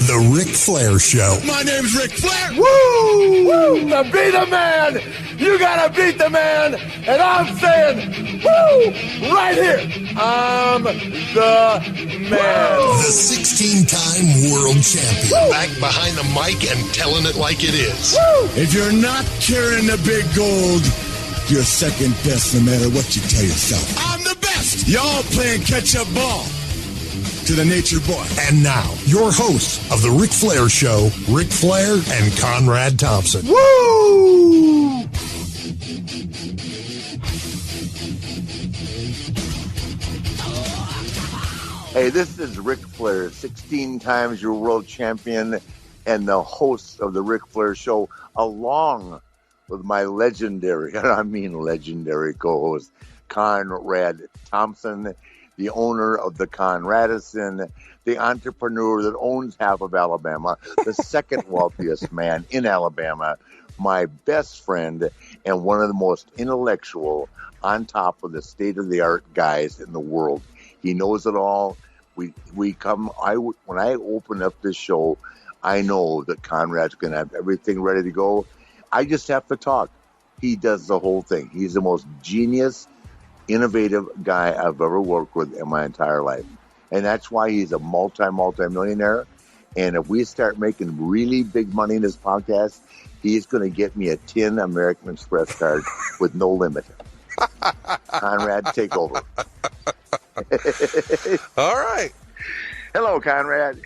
The Ric Flair Show. My name's Ric Flair. Woo! Woo! To be the man, you gotta beat the man. And I'm saying, woo! Right here, I'm the man. The 16-time world champion. Woo! Back behind the mic and telling it like it is. Woo! If you're not carrying the big gold, you're second best no matter what you tell yourself. I'm the best. Y'all playing catch-up ball to the nature boy. And now, your hosts of The Ric Flair Show, Ric Flair and Conrad Thompson. Woo! Hey, this is Ric Flair, 16 times your world champion and the host of The Ric Flair Show, along with my legendary, and I mean legendary co-host, Conrad Thompson, the owner of the Conradison, the entrepreneur that owns half of Alabama, the second wealthiest man in Alabama, my best friend, and one of the most intellectual, on top of the state-of-the-art guys in the world. He knows it all. When I open up this show, I know that Conrad's going to have everything ready to go. I just have to talk. He does the whole thing. He's the most genius, innovative guy I've ever worked with in my entire life. And that's why he's a multi-millionaire. And if we start making really big money in this podcast, he's going to get me a 10 American Express card with no limit. Conrad, take over. All right. Hello, Conrad.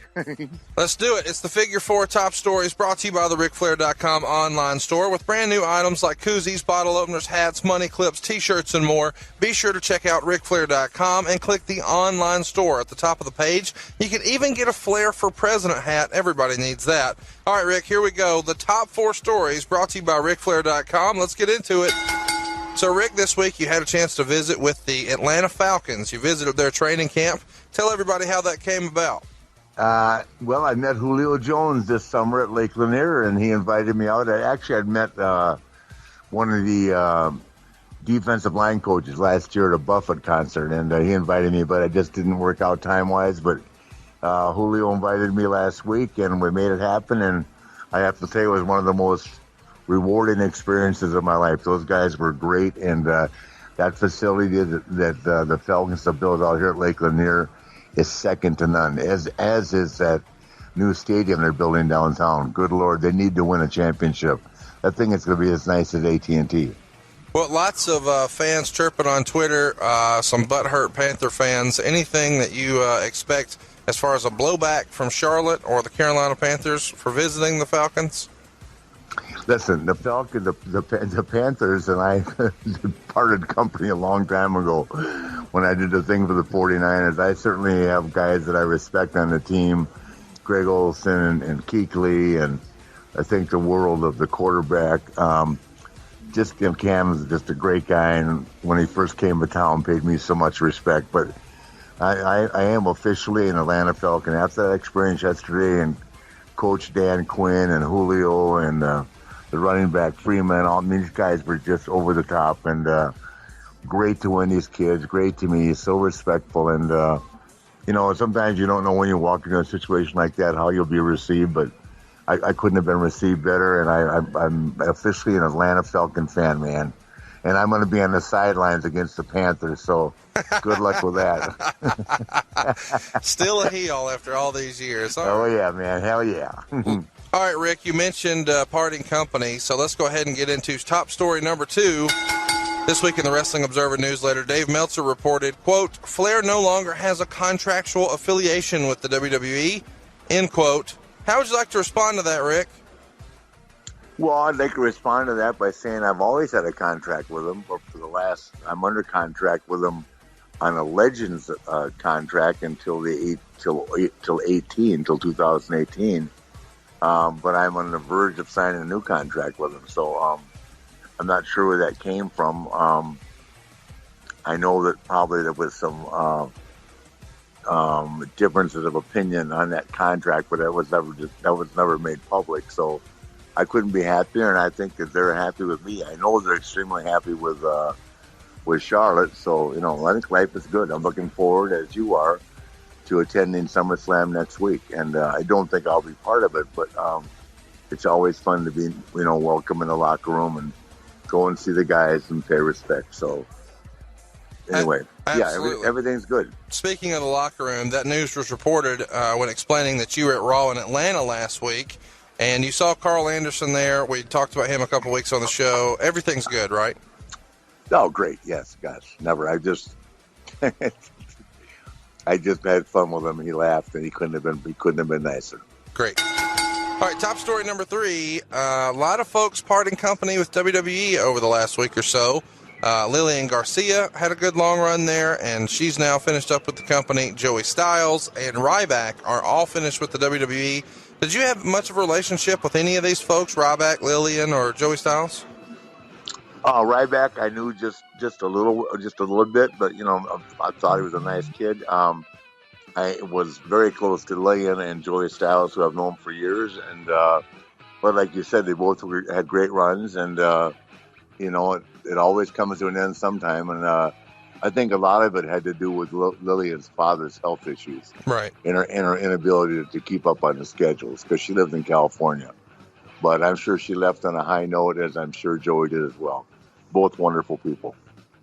Let's do it. It's the Figure-Four Top Stories brought to you by the RicFlair.com online store with brand new items like koozies, bottle openers, hats, money clips, t-shirts, and more. Be sure to check out RicFlair.com and click the online store at the top of the page. You can even get a Flair for President hat. Everybody needs that. All right, Rick, here we go. The top 4 stories brought to you by RicFlair.com. Let's get into it. So, Rick, this week you had a chance to visit with the Atlanta Falcons. You visited their training camp. Tell everybody how that came about. Well, I met Julio Jones this summer at Lake Lanier, and he invited me out. I'd met one of the defensive line coaches last year at a Buffett concert, and he invited me, but it just didn't work out time-wise. But Julio invited me last week, and we made it happen, and I have to say it was one of the most rewarding experiences of my life. Those guys were great, and that facility that the Falcons have built out here at Lake Lanier is second to none, as is that new stadium they're building downtown. Good Lord, they need to win a championship. I think it's going to be as nice as AT&T. Well, lots of fans chirping on Twitter, some butthurt Panther fans. Anything that you expect as far as a blowback from Charlotte or the Carolina Panthers for visiting the Falcons? Listen, the Panthers and I parted company a long time ago when I did the thing for the 49ers. I certainly have guys that I respect on the team, Greg Olsen and Kuechly, and I think the world of the quarterback. Cam's just a great guy, and when he first came to town, paid me so much respect. But I am officially an Atlanta Falcon after that experience yesterday, and Coach Dan Quinn and Julio and the running back Freeman, all these guys were just over the top, and great to win these kids, great to me, so respectful. And, sometimes you don't know when you walk into a situation like that how you'll be received, but I couldn't have been received better, and I'm officially an Atlanta Falcon fan, man. And I'm going to be on the sidelines against the Panthers, so good luck with that. Still a heel after all these years. Oh, yeah, man. Hell yeah. All right, Rick, you mentioned parting company, so let's go ahead and get into top story number 2. This week in the Wrestling Observer newsletter, Dave Meltzer reported, quote, Flair no longer has a contractual affiliation with the WWE, end quote. How would you like to respond to that, Rick? Well, I'd like to respond to that by saying I've always had a contract with them, but I'm under contract with them on a Legends contract until 2018. But I'm on the verge of signing a new contract with them, so I'm not sure where that came from. I know that probably there was some differences of opinion on that contract, but that was never made public. So I couldn't be happier, and I think that they're happy with me. I know they're extremely happy with Charlotte. So I think life is good. I'm looking forward, as you are, to attending SummerSlam next week. And I don't think I'll be part of it, but it's always fun to be, welcome in the locker room and go and see the guys and pay respect. So anyway, everything's good. Speaking of the locker room, that news was reported when explaining that you were at Raw in Atlanta last week, and you saw Carl Anderson there. We talked about him a couple weeks on the show. Everything's good, right? Oh, great. Yes. Gosh, never. I just had fun with him. He laughed, and he couldn't have been nicer. Great. All right, top story number 3. A lot of folks parting company with WWE over the last week or so. Lillian Garcia had a good long run there, and she's now finished up with the company. Joey Styles and Ryback are all finished with the WWE. Did you have much of a relationship with any of these folks, Ryback, Lillian, or Joey Styles? Ryback, I knew just a little bit, but I thought he was a nice kid. I was very close to Lillian and Joey Styles, who I've known for years, and but like you said, they both had great runs, and it always comes to an end sometime, and I think a lot of it had to do with Lillian's father's health issues, right, and her inability to keep up on the schedules, because she lived in California. But I'm sure she left on a high note, as I'm sure Joey did as well. Both wonderful people.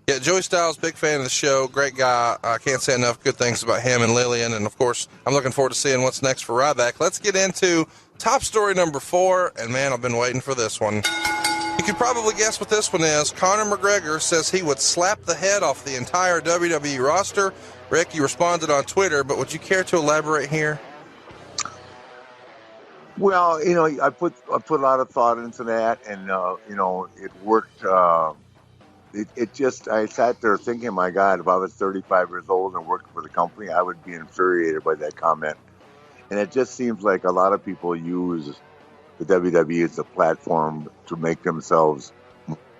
Yeah, Joey Styles, big fan of the show, great guy. I can't say enough good things about him and Lillian, and of course, I'm looking forward to seeing what's next for Ryback. Let's get into top story number 4, and man, I've been waiting for this one. You could probably guess what this one is. Conor McGregor says he would slap the head off the entire WWE roster. Rick, you responded on Twitter, but would you care to elaborate here? Well, I put a lot of thought into that, and it worked. I sat there thinking, my God, if I was 35 years old and worked for the company, I would be infuriated by that comment. And it just seems like a lot of people use the WWE as a platform to make themselves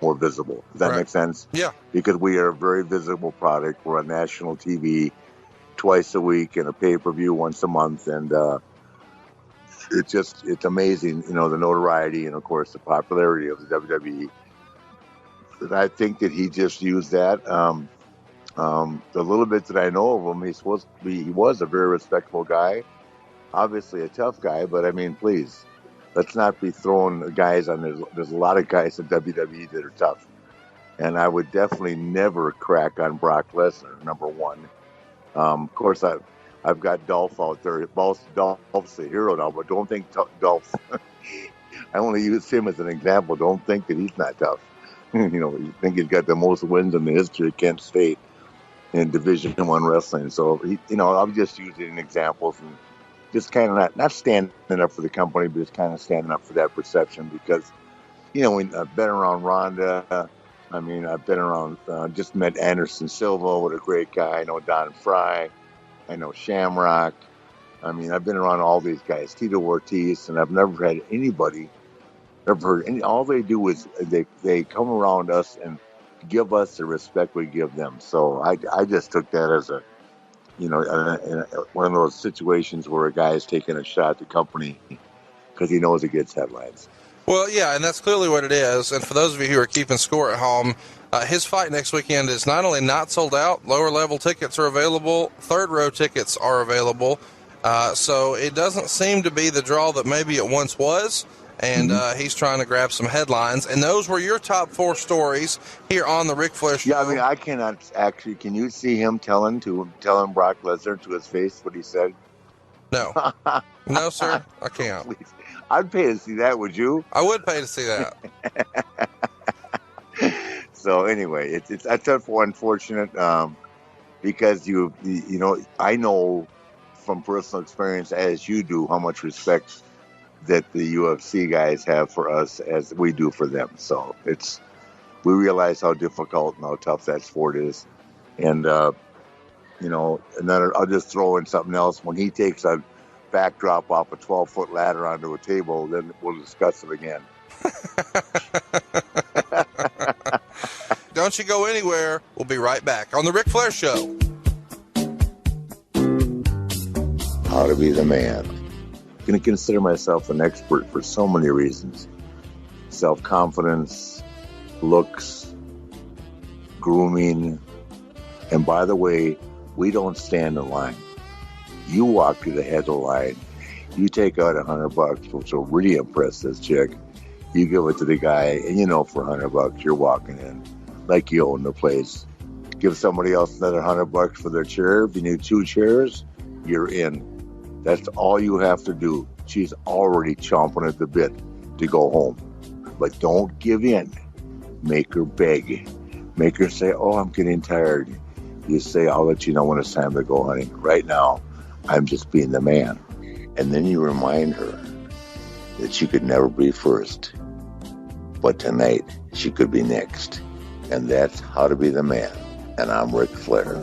more visible. Does that make sense? Yeah. Because we are a very visible product. We're on national TV twice a week and a pay-per-view once a month, and it's amazing, the notoriety and, of course, the popularity of the WWE. But I think that he just used that. The little bit that I know of him, he was a very respectable guy, obviously a tough guy, but I mean, please, let's not be throwing guys on. There's a lot of guys in WWE that are tough. And I would definitely never crack on Brock Lesnar, number one. Of course, I've got Dolph out there. Dolph's a hero now, but don't think Dolph. I only use him as an example. Don't think that he's not tough. You think he's got the most wins in the history of Kent State in Division I wrestling. So, I'm just using examples and just kind of not standing up for the company, but just kind of standing up for that perception because, I've been around Ronda. I've been around, just met Anderson Silva, what a great guy. I know Don Fry. I know Shamrock. I've been around all these guys, Tito Ortiz, and I've never had anybody, all they do is they come around us and give us the respect we give them. So I just took that as one of those situations where a guy is taking a shot at the company because he knows it gets headlines. Well, yeah, and that's clearly what it is. And for those of you who are keeping score at home, his fight next weekend is not only not sold out, lower level tickets are available, third row tickets are available. So it doesn't seem to be the draw that maybe it once was. And he's trying to grab some headlines. And those were your top 4 stories here on the Ric Flair Show. Yeah, I cannot actually. Can you see him telling Brock Lesnar to his face what he said? No. No, sir, I can't. Please. I'd pay to see that, would you? I would pay to see that. So anyway, it's unfortunate because I know from personal experience, as you do, how much respect that the UFC guys have for us as we do for them. So we realize how difficult and how tough that sport is. And, and then I'll just throw in something else. When he takes a backdrop off a 12-foot ladder onto a table, then we'll discuss it again. Don't you go anywhere. We'll be right back on the Ric Flair Show. How to be the man. I'm going to consider myself an expert for so many reasons. Self-confidence, looks, grooming, and by the way, we don't stand in line. You walk to the head of the line. You take out $100, which will really impress this chick. You give it to the guy, and for $100, you're walking in like you own the place. Give somebody else another $100 for their chair. If you need 2 chairs, you're in. That's all you have to do. She's already chomping at the bit to go home. But don't give in. Make her beg. Make her say, oh, I'm getting tired. You say, I'll let you know when it's time to go, honey. Right now, I'm just being the man. And then you remind her that she could never be first. But tonight, she could be next. And that's how to be the man. And I'm Ric Flair.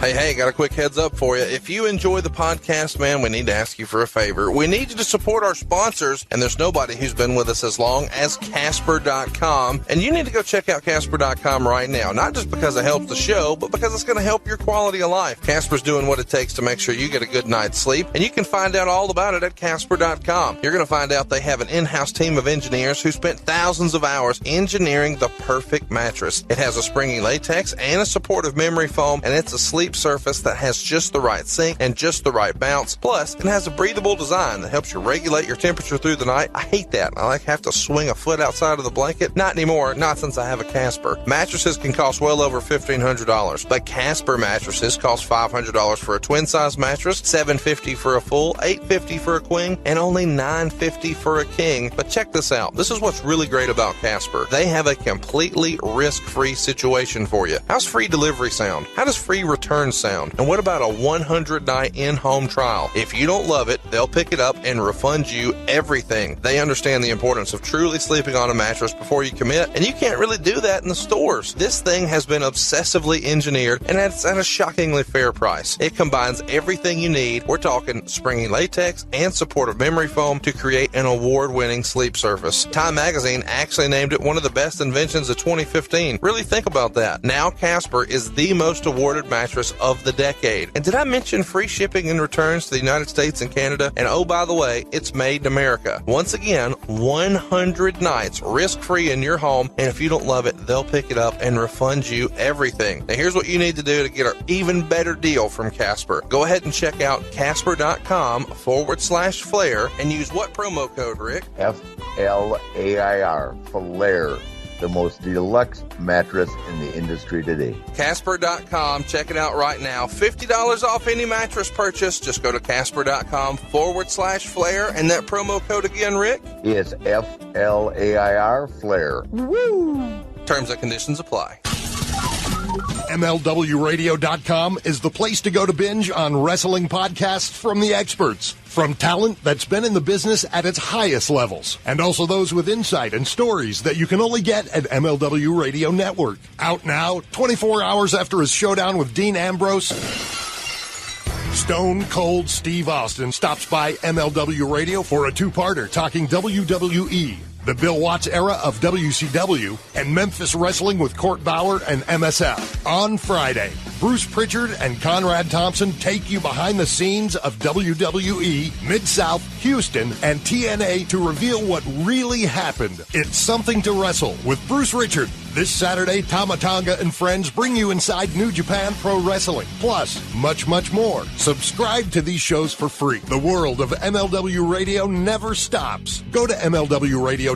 Hey, got a quick heads up for you. If you enjoy the podcast, man, we need to ask you for a favor. We need you to support our sponsors, and there's nobody who's been with us as long as Casper.com. And you need to go check out Casper.com right now, not just because it helps the show, but because it's going to help your quality of life. Casper's doing what it takes to make sure you get a good night's sleep, and you can find out all about it at Casper.com. You're going to find out they have an in-house team of engineers who spent thousands of hours engineering the perfect mattress. It has a springy latex and a supportive memory foam, and it's a sleep surface that has just the right sink and just the right bounce. Plus, it has a breathable design that helps you regulate your temperature through the night. I hate that. I have to swing a foot outside of the blanket. Not anymore, not since I have a Casper. Mattresses can cost well over $1,500, but Casper mattresses cost $500 for a twin size mattress, $750 for a full, $850 for a queen, and only $950 for a king. But check this out. This is what's really great about Casper. They have a completely risk-free situation for you. How's free delivery sound? How does free return sound? And what about a 100-night in-home trial? If you don't love it, they'll pick it up and refund you everything. They understand the importance of truly sleeping on a mattress before you commit, and you can't really do that in the stores. This thing has been obsessively engineered, and it's at a shockingly fair price. It combines everything you need. We're talking springy latex and supportive memory foam to create an award-winning sleep surface. Time Magazine actually named it one of the best inventions of 2015. Really think about that. Now Casper is the most awarded mattress of the decade. And did I mention free shipping and returns to the United States and Canada? And oh, by the way, it's made in America. Once again, 100 nights risk-free in your home, and if you don't love it, they'll pick it up and refund you everything. Now here's what you need to do to get an even better deal from Casper. Go ahead and check out Casper.com/Flair and use what promo code, Rick? Flair. Flair. The most deluxe mattress in the industry today. Casper.com. Check it out right now. $50 off any mattress purchase. Just go to Casper.com/Flair. And that promo code again, Rick? Is Flair. Flair. Woo! Terms and conditions apply. MLWRadio.com is the place to go to binge on wrestling podcasts from the experts. From talent that's been in the business at its highest levels, and also those with insight and stories that you can only get at MLW Radio Network. Out now, 24 hours after his showdown with Dean Ambrose, Stone Cold Steve Austin stops by MLW Radio for a two-parter talking WWE, the Bill Watts era of WCW, and Memphis Wrestling with Court Bauer and MSF. On Friday, Bruce Prichard and Conrad Thompson take you behind the scenes of WWE, Mid-South, Houston, and TNA to reveal what really happened. It's Something to Wrestle with Bruce Prichard. This Saturday, Tama Tonga and friends bring you inside New Japan Pro Wrestling. Plus, much, much more. Subscribe to these shows for free. The world of MLW Radio never stops. Go to MLWRadio.com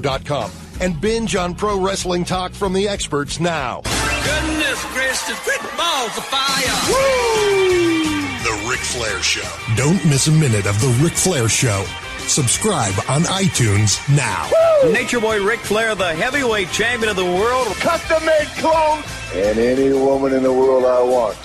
and binge on pro wrestling talk from the experts now. Goodness gracious, quick balls of fire! Woo! The Ric Flair Show. Don't miss a minute of The Ric Flair Show. Subscribe on iTunes now. Woo! Nature Boy Ric Flair, the heavyweight champion of the world. Custom-made clothes. And any woman in the world I want.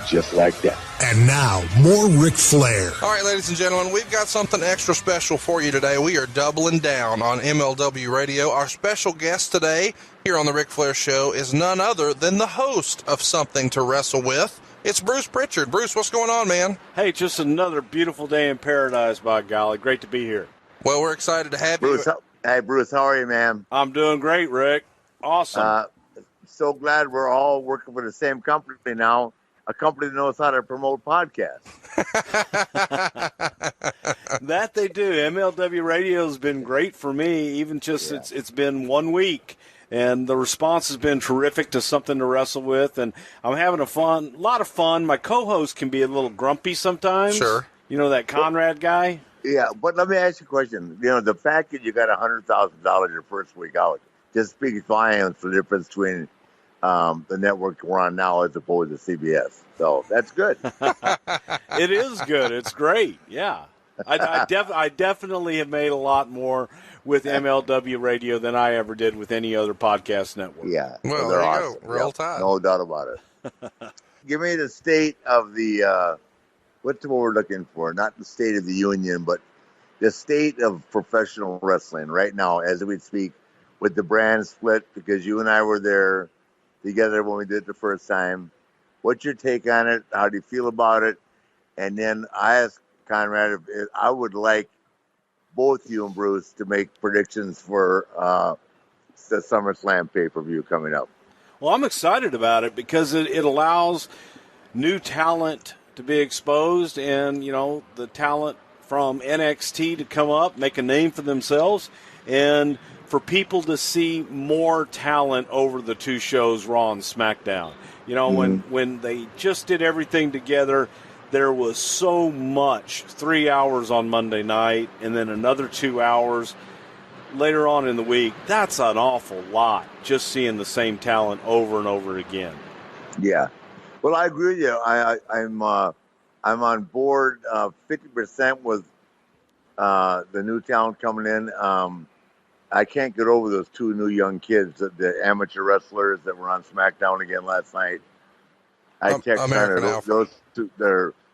Just like that. And now, more Ric Flair. All right, ladies and gentlemen, we've got something extra special for you today. We are doubling down on MLW Radio. Our special guest today here on the Ric Flair Show is none other than the host of Something to Wrestle With. It's Bruce Prichard. Bruce, what's going on, man? Hey, just another beautiful day in paradise, by golly. Great to be here. Well, we're excited to have Bruce, you. Hey, Bruce, how are you, man? I'm doing great, Rick. Awesome. So glad we're all working for the same company now. A company that knows how to promote podcasts. That they do. MLW Radio has been great for me, even just it's been 1 week. And the response has been terrific to something to wrestle with, and I'm having a lot of fun. My co-host can be a little grumpy sometimes. Sure. You know that Conrad guy? Yeah, but let me ask you a question. You know, the fact that you got $100,000 your first week out just speaks volumes for the difference between the network we're on now as opposed to CBS. So that's good. It is good. It's great. Yeah. I definitely have made a lot more with MLW Radio than I ever did with any other podcast network. Yeah. Well, they're there you awesome. go. Roll Tide. No doubt about it. Give me the state of the, what's what we're looking for? Not the state of the union, but the state of professional wrestling right now as we speak with the brand split, because you and I were there together when we did it the first time. What's your take on it? How do you feel about it? And then I asked Conrad if I would like both you and Bruce to make predictions for the SummerSlam pay-per-view coming up. Well, I'm excited about it because it allows new talent to be exposed and, you know, the talent from NXT to come up, make a name for themselves, and for people to see more talent over the two shows, Raw and SmackDown. You know, when they just did everything together, there was so much. 3 hours on Monday night and then another 2 hours later on in the week. That's an awful lot, just seeing the same talent over and over again. Yeah. Well, I agree with you. I'm on board 50% with the new talent coming in. I can't get over those two new young kids, the amateur wrestlers that were on SmackDown again last night. I text Hunter.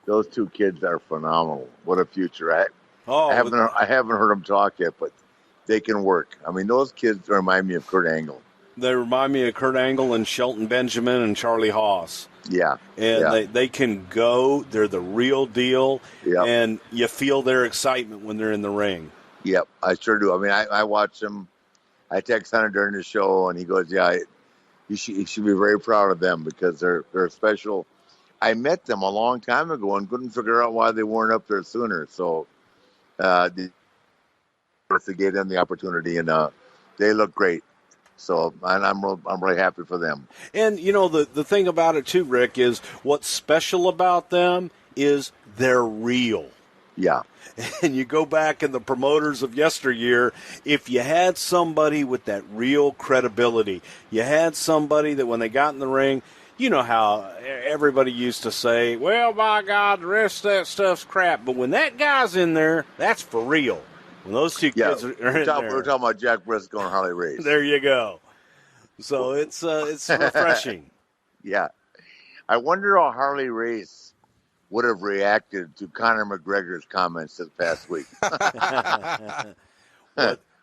Those two kids are phenomenal. What a future! I haven't heard them talk yet, but they can work. I mean, those kids remind me of Kurt Angle. They remind me of Kurt Angle and Shelton Benjamin and Charlie Haas. Yeah. And they can go. They're the real deal. Yep. And you feel their excitement when they're in the ring. Yep, I sure do. I mean, I watch them. I text Hunter during the show, and he goes, yeah, you should be very proud of them because they're special. I met them a long time ago and couldn't figure out why they weren't up there sooner. So they gave them the opportunity, and they look great. So I'm really happy for them. And, you know, the thing about it, too, Rick, is what's special about them is they're real. Yeah. And you go back in the promoters of yesteryear, if you had somebody with that real credibility, you had somebody that when they got in the ring, you know how everybody used to say, well, by God, the rest of that stuff's crap. But when that guy's in there, that's for real. When those two kids are in there. We're talking about Jack Briscoe and Harley Race. There you go. So it's refreshing. Yeah. I wonder how Harley Race would have reacted to Conor McGregor's comments this past week.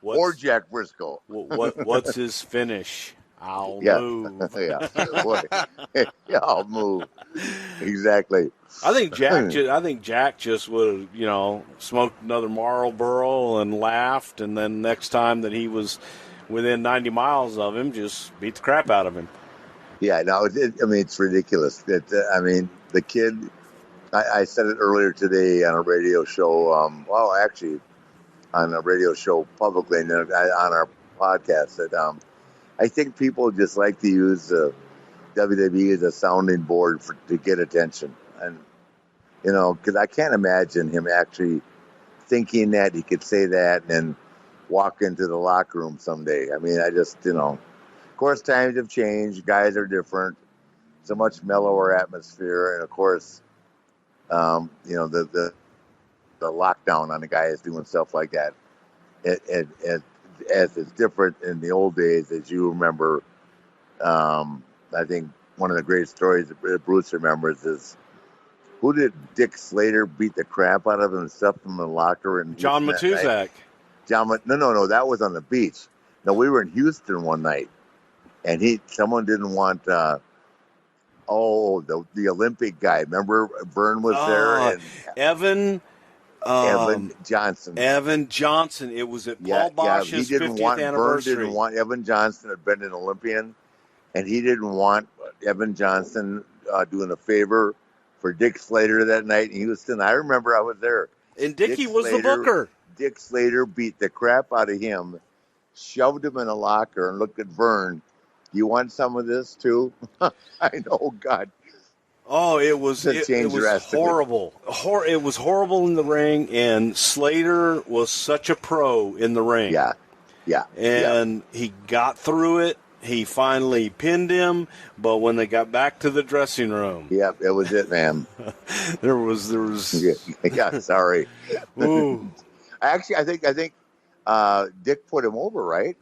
Or Jack Briscoe. What's his finish? I'll move. Yeah, I'll move. Exactly. I think Jack just would have, smoked another Marlboro and laughed, and then next time that he was within 90 miles of him, just beat the crap out of him. Yeah, no, it's ridiculous. The kid. I said it earlier today on a radio show. Actually, on a radio show publicly and on our podcast that I think people just like to use WWE as a sounding board to get attention, and because I can't imagine him actually thinking that he could say that and walk into the locker room someday. I mean, I just of course times have changed, guys are different, it's a much mellower atmosphere, and of course. The lockdown on the guys doing stuff like that, as it's different in the old days, as you remember. I think one of the great stories that Bruce remembers is who did Dick Slater beat the crap out of and stuff from the locker? And John Matuzak. No, that was on the beach. No, we were in Houston one night, and someone didn't want. The Olympic guy. Remember, Vern was there. And Evan Johnson. Evan Johnson. It was at Paul Bosch's 50th anniversary. Vern didn't want Evan Johnson had been an Olympian, and he didn't want Evan Johnson doing a favor for Dick Slater that night in Houston. I remember I was there. And Dickie was the booker. Dick Slater beat the crap out of him, shoved him in a locker and looked at Vern. Do you want some of this too? I know, God. Oh, it was horrible. It was horrible in the ring, and Slater was such a pro in the ring. Yeah. And he got through it. He finally pinned him, but when they got back to the dressing room, yep, it was it, man. there was. Yeah, sorry. Ooh. Actually, I think Dick put him over, right?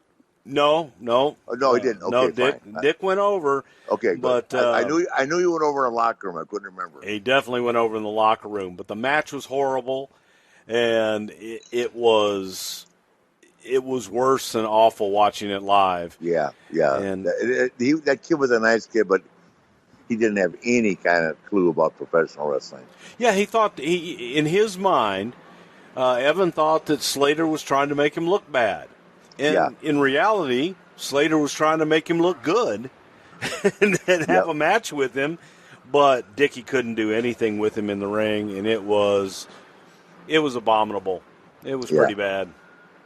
No, he didn't. Okay, no, Dick went over. Okay, but I knew you went over in the locker room. I couldn't remember. He definitely went over in the locker room, but the match was horrible, and it was worse than awful watching it live. Yeah. And that kid was a nice kid, but he didn't have any kind of clue about professional wrestling. Yeah, he thought in his mind, Evan thought that Slater was trying to make him look bad. And in reality, Slater was trying to make him look good and have a match with him, but Dickie couldn't do anything with him in the ring, and it was abominable. It was pretty bad.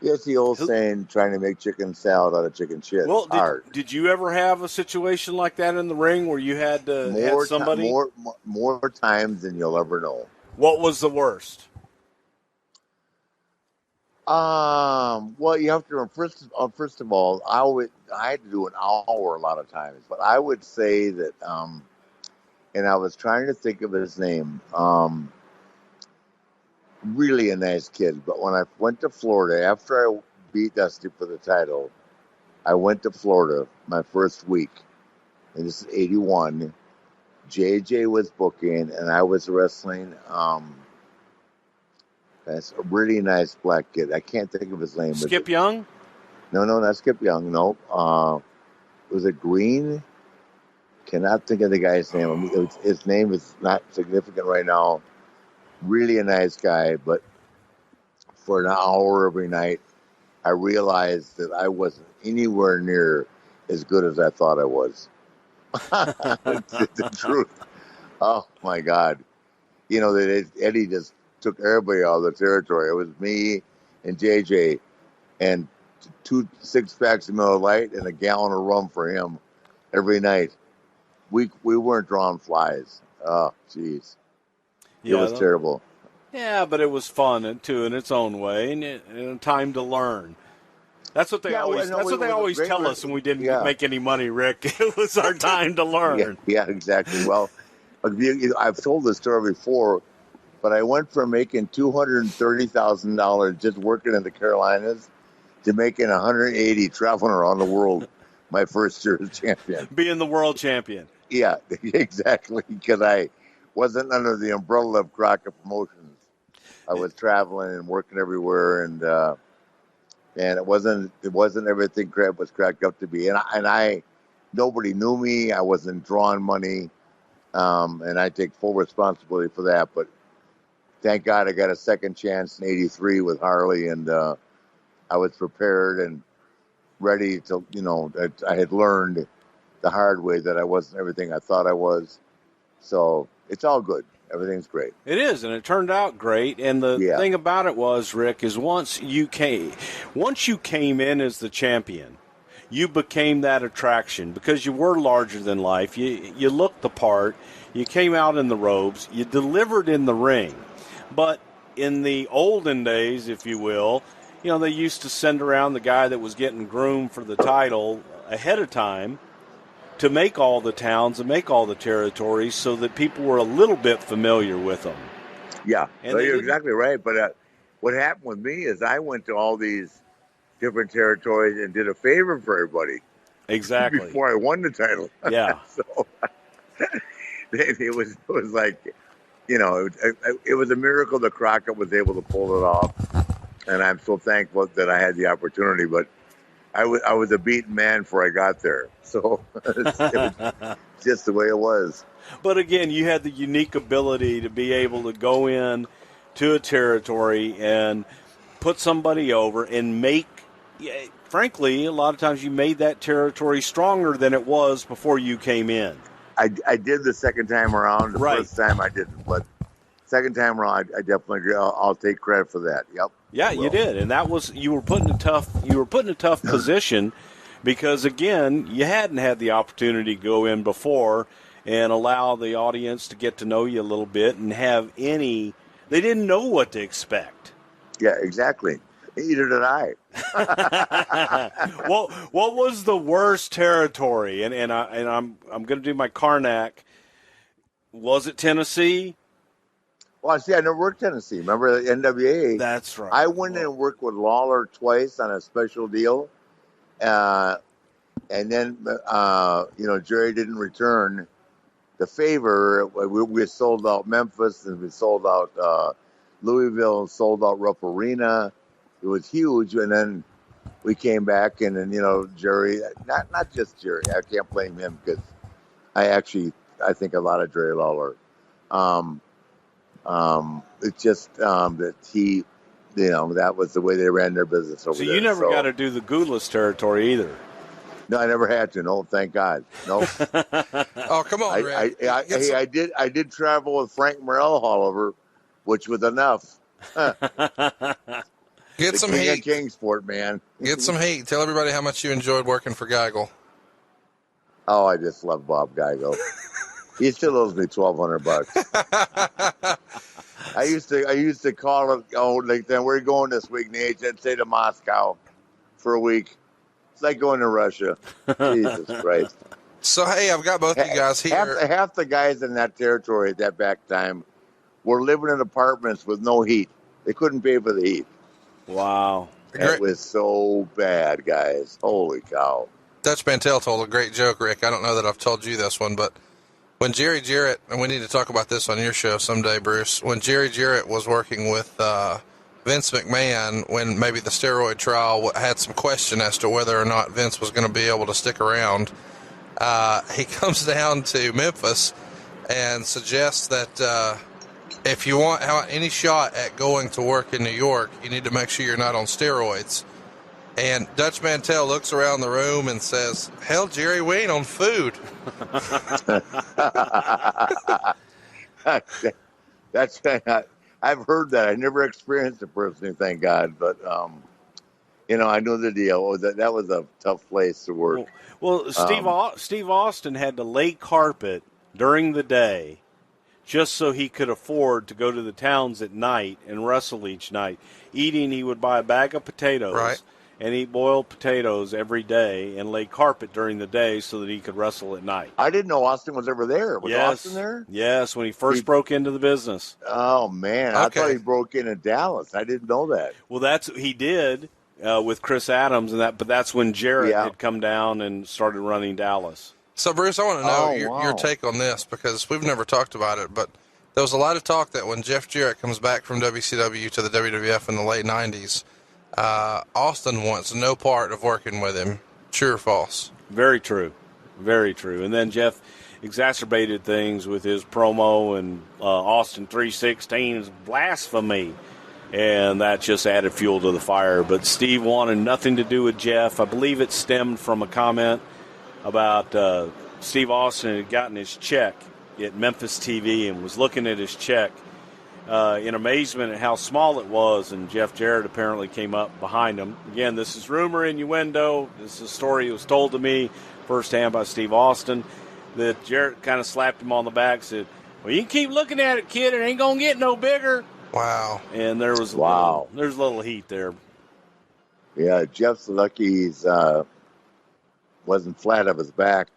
Yeah, it's the old saying, trying to make chicken salad out of chicken shit. Well, hard. Did you ever have a situation like that in the ring where you had to have somebody? More times than you'll ever know. What was the worst? Well, you have to remember, first of all, I had to do an hour a lot of times, but I would say that, and I was trying to think of his name, really a nice kid, but when I went to Florida, after I beat Dusty for the title, I went to Florida my first week, and this is 81. JJ was booking, and I was wrestling, that's a really nice black kid. I can't think of his name. Skip Young? No, not Skip Young. No. Was it Green? Cannot think of the guy's name. His name is not significant right now. Really a nice guy, but for an hour every night, I realized that I wasn't anywhere near as good as I thought I was. The truth. Oh, my God. You know, Eddie just took everybody out of the territory. It was me and JJ and 2 6-packs of Miller Lite and a gallon of rum for him every night. We weren't drawing flies. Oh, jeez. It was terrible. Yeah, but it was fun too in its own way, and time to learn. That's what they always tell us when we didn't make any money, Rick. It was our time to learn. Yeah, exactly. Well, I've told this story before, but I went from making $230,000 just working in the Carolinas to making $180 traveling around the world my first year as champion. Being the world champion. Yeah, exactly, because I wasn't under the umbrella of Crockett Promotions. I was traveling and working everywhere, and it wasn't everything crap was cracked up to be. And nobody knew me. I wasn't drawing money, and I take full responsibility for that. But thank God I got a second chance in '83 with Harley, and I was prepared and ready to, I had learned the hard way that I wasn't everything I thought I was. So it's all good. Everything's great. It is, and it turned out great. And the thing about it was, Rick, is once you came in as the champion, you became that attraction because you were larger than life. You looked the part. You came out in the robes. You delivered in the ring. But in the olden days, if you will, they used to send around the guy that was getting groomed for the title ahead of time to make all the towns and make all the territories so that people were a little bit familiar with them. Yeah, well, you're exactly right. But what happened with me is I went to all these different territories and did a favor for everybody. Exactly. Before I won the title. Yeah. So it was like, it was a miracle that Crockett was able to pull it off. And I'm so thankful that I had the opportunity. But I was a beaten man before I got there. So it was just the way it was. But again, you had the unique ability to be able to go in to a territory and put somebody over and frankly, a lot of times you made that territory stronger than it was before you came in. I did the second time around. The right. First time I didn't. But second time around, I definitely agree. I'll take credit for that. Yep. Yeah, you did, and that was you were put in a tough position because again you hadn't had the opportunity to go in before and allow the audience to get to know you a little bit and have any. They didn't know what to expect. Yeah, exactly. Neither did I. What was the worst territory? And I'm going to do my Karnak. Was it Tennessee? Well, see, I never worked Tennessee. Remember the NWA? That's right. I went in and worked with Lawler twice on a special deal. And then, Jerry didn't return the favor. We sold out Memphis and we sold out Louisville, sold out Rupp Arena. It was huge. And then we came back and then, Jerry, not just Jerry. I can't blame him because I think a lot of Jerry Lawler. It's just that he, that was the way they ran their business over there. So you never got to do the Goulas territory either. No, I never had to. No, thank God. No. Oh, come on, Rick. I did travel with Frank Morel, however, which was enough. Get some heat. Kingsport, man. Get some heat. Tell everybody how much you enjoyed working for Geigel. Oh, I just love Bob Geigel. He still owes me $1,200. I used to call him. Oh, like then where are you going this week, Naitch? I'd say to Moscow for a week. It's like going to Russia. Jesus Christ. So hey, I've got both of you guys here. Half the guys in that territory at that back time were living in apartments with no heat. They couldn't pay for the heat. Wow, it was so bad, guys. Holy cow. Dutch Mantell told a great joke, Rick. I don't know that I've told you this one, but when Jerry Jarrett, and we need to talk about this on your show someday, Bruce, when Jerry Jarrett was working with Vince McMahon, when maybe the steroid trial had some question as to whether or not Vince was going to be able to stick around, he comes down to Memphis and suggests that if you want any shot at going to work in New York, you need to make sure you're not on steroids. And Dutch Mantell looks around the room and says, hell, Jerry, we ain't on food. That's I've heard that. I never experienced it personally, thank God. But, I know the deal. That was a tough place to work. Well, Steve Austin had to lay carpet during the day just so he could afford to go to the towns at night and wrestle each night. Eating, he would buy a bag of potatoes. Right. And eat boiled potatoes every day and lay carpet during the day so that he could wrestle at night. I didn't know Austin was ever there. Was Austin there? Yes, when he first broke into the business. Oh, man. Okay. I thought he broke in Dallas. I didn't know that. Well, he did with Chris Adams, but that's when Jarrett had come down and started running Dallas. So, Bruce, I want to know your take on this because we've never talked about it, but there was a lot of talk that when Jeff Jarrett comes back from WCW to the WWF in the late 90s, Austin wants no part of working with him. True or false? Very true. Very true. And then Jeff exacerbated things with his promo and Austin 316's blasphemy. And that just added fuel to the fire. But Steve wanted nothing to do with Jeff. I believe it stemmed from a comment about Steve Austin had gotten his check at Memphis TV and was looking at his check in amazement at how small it was, and Jeff Jarrett apparently came up behind him. Again, this is rumor, innuendo. This is a story that was told to me firsthand by Steve Austin, that Jarrett kind of slapped him on the back and said, well, you can keep looking at it, kid. It ain't going to get no bigger. Wow. And there was there's a little heat there. Yeah, Jeff's lucky he's wasn't flat of his back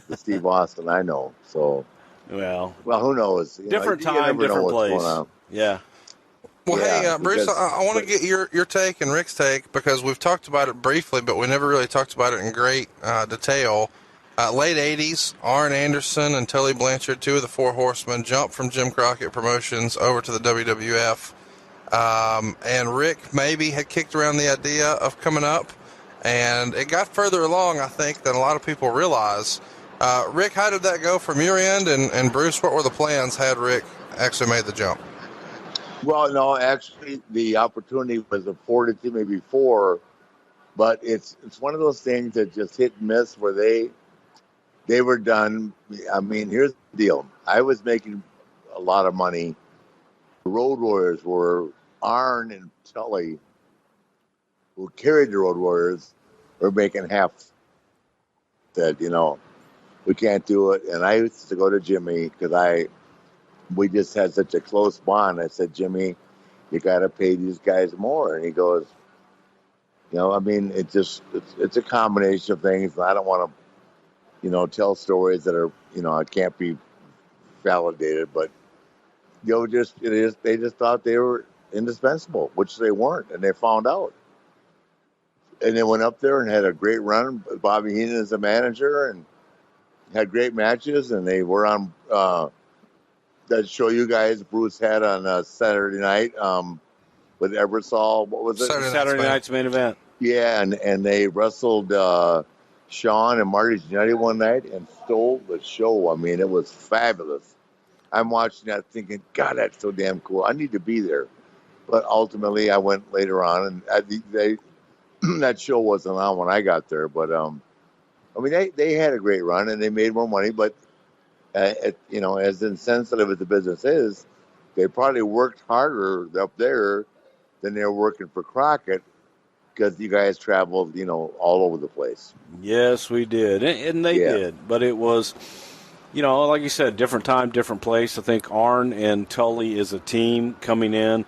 with Steve Austin, I know. So, well, who knows? Different time, different place. Yeah. Well, hey, Bruce, I want to get your take and Rick's take because we've talked about it briefly, but we never really talked about it in great detail. Late 80s, Arn Anderson and Tully Blanchard, two of the Four Horsemen, jumped from Jim Crockett Promotions over to the WWF. And Rick maybe had kicked around the idea of coming up, and it got further along, I think, than a lot of people realize. Rick, how did that go from your end? And Bruce, what were the plans had Rick actually made the jump? Well, no, actually, the opportunity was afforded to me before, but it's one of those things that just hit and miss where they were done. I mean, here's the deal. I was making a lot of money. The Road Warriors were Arn and Tully, who carried the Road Warriors, were making half. Said, we can't do it. And I used to go to Jimmy because we just had such a close bond. I said, Jimmy, you got to pay these guys more. And he goes, it's a combination of things. And I don't want to, tell stories that are, can't be validated, but they just thought they were indispensable, which they weren't, and they found out. And they went up there and had a great run. Bobby Heenan as a manager, and had great matches. And they were on that show you guys Bruce had on Saturday night with Ebersol. What was it? Saturday night's main event. Yeah, and they wrestled Sean and Marty Jannetty one night and stole the show. I mean, it was fabulous. I'm watching that thinking, God, that's so damn cool. I need to be there. But ultimately, I went later on, and that show wasn't on when I got there. But, they had a great run, and they made more money. But, as insensitive as the business is, they probably worked harder up there than they were working for Crockett, because you guys traveled, all over the place. Yes, we did. And they did. But it was, like you said, different time, different place. I think Arn and Tully is a team coming in,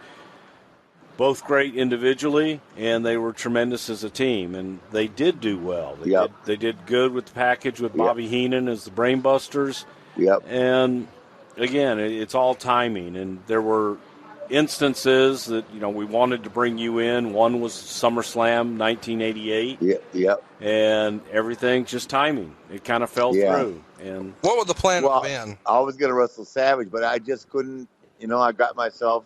both great individually, and they were tremendous as a team. And they did do well. They did good with the package with Bobby Heenan as the Brainbusters. Yep. And, again, it's all timing. And there were instances that, we wanted to bring you in. One was SummerSlam 1988. Yep. And everything, just timing. It kind of fell through. And what would the plan have been? I was going to wrestle Savage, but I just couldn't, I got myself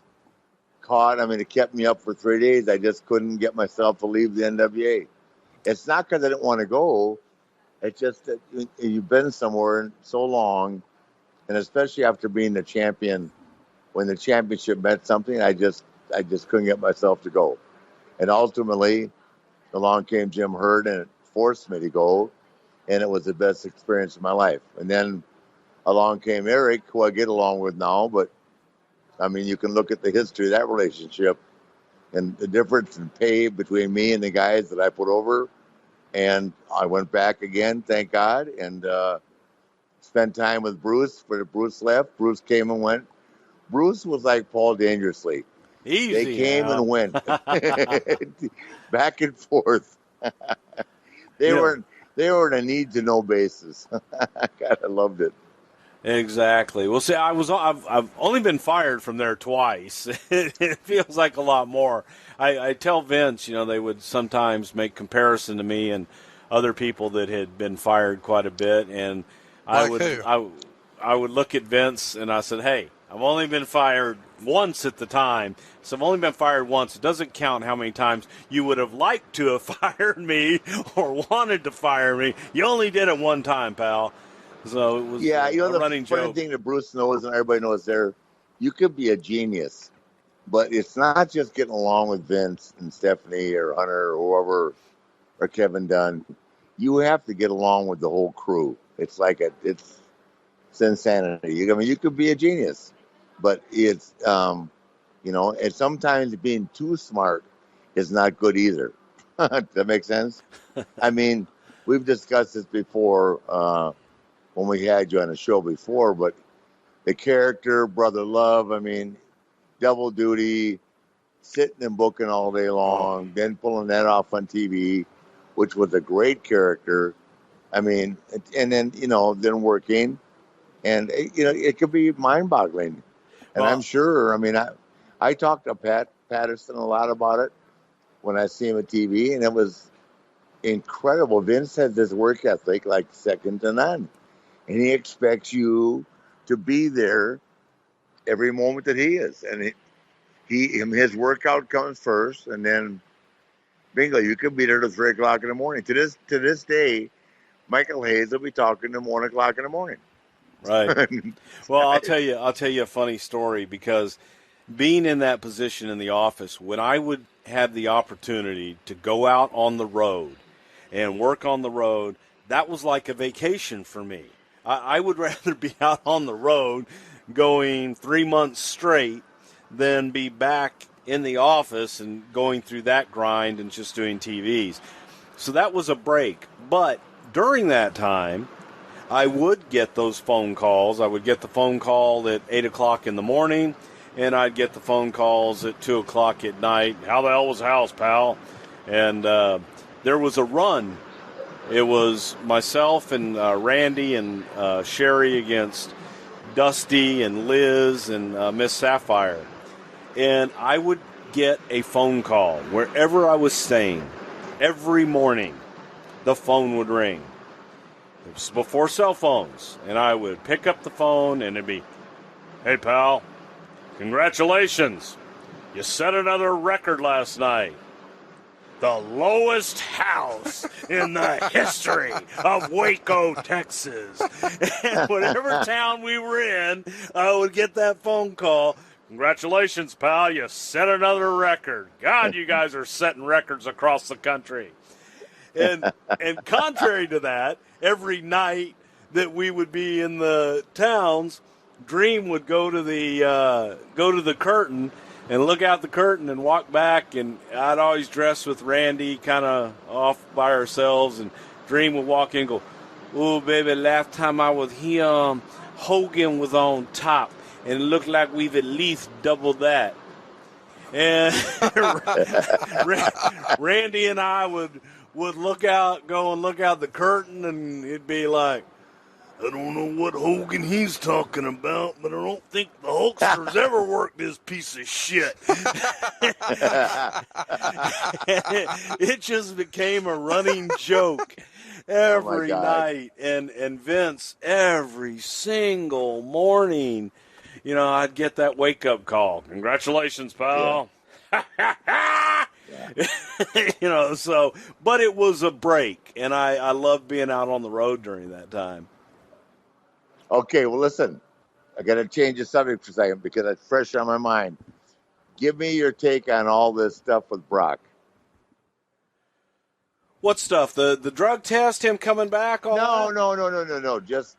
caught. I mean, it kept me up for 3 days. I just couldn't get myself to leave the NWA. It's not because I didn't want to go. It's just that you've been somewhere so long, and especially after being the champion, when the championship meant something, I just couldn't get myself to go. And ultimately, along came Jim Herd, and it forced me to go, and it was the best experience of my life. And then along came Eric, who I get along with now, but, I mean, you can look at the history of that relationship and the difference in pay between me and the guys that I put over. And I went back again, thank God, and spent time with Bruce. When Bruce left, Bruce came and went. Bruce was like Paul Dangerously. Easy. They came and went back and forth. They were in a need to know basis. God, I loved it. Exactly. Well, see, I've only been fired from there twice. It feels like a lot more. I tell Vince, they would sometimes make comparison to me and other people that had been fired quite a bit, and I would look at Vince and I said, hey, I've only been fired once at the time, so I've only been fired once. It doesn't count how many times you would have liked to have fired me or wanted to fire me. You only did it one time, pal. So it was a running joke. The funny thing that Bruce knows and everybody knows there, you could be a genius, but it's not just getting along with Vince and Stephanie or Hunter or whoever or Kevin Dunn. You have to get along with the whole crew. It's like it's insanity. You could be a genius, but it's and sometimes being too smart is not good either. Does that make sense? I mean, we've discussed this before when we had you on the show before, but the character, Brother Love, I mean, double duty, sitting and booking all day long, then pulling that off on TV, which was a great character. I mean, and then, then working. And, it could be mind-boggling. And I'm sure, I mean, I talked to Pat Patterson a lot about it when I see him on TV, and it was incredible. Vince has this work ethic like second to none. And he expects you to be there every moment that he is. And his workout comes first, and then, bingo, you could be there till 3 o'clock in the morning. To this day, Michael Hayes will be talking to 1 o'clock in the morning. Right. Well, I'll tell you a funny story, because being in that position in the office, when I would have the opportunity to go out on the road and work on the road, that was like a vacation for me. I would rather be out on the road going 3 months straight than be back in the office and going through that grind and just doing TVs. So that was a break. But during that time, I would get those phone calls. I would get the phone call at 8 o'clock in the morning, and I'd get the phone calls at 2 o'clock at night. How the hell was the house, pal? And there was a run. It was myself and Randy and Sherry against Dusty and Liz and Miss Sapphire. And I would get a phone call wherever I was staying. Every morning, the phone would ring. It was before cell phones. And I would pick up the phone, and it'd be, "Hey, pal, congratulations. You set another record last night. The lowest house in the history of Waco, Texas." And whatever town we were in, I would get that phone call. "Congratulations, pal, you set another record. God, you guys are setting records across the country." And contrary to that, every night that we would be in the towns, Dream would go to the curtain and look out the curtain and walk back, and I'd always dress with Randy kind of off by ourselves, and Dream would walk in and go, "Oh, baby, last time I was here, Hogan was on top, and it looked like we've at least doubled that." And Randy and I would look out the curtain, and it'd be like, "I don't know what Hogan he's talking about, but I don't think the Hulkster's ever worked this piece of shit." It just became a running joke every night. And Vince, every single morning, I'd get that wake-up call. "Congratulations, pal." Yeah. But it was a break, and I loved being out on the road during that time. Okay, well, listen, I got to change the subject for a second because it's fresh on my mind. Give me your take on all this stuff with Brock. What stuff? The drug test, him coming back? No. Just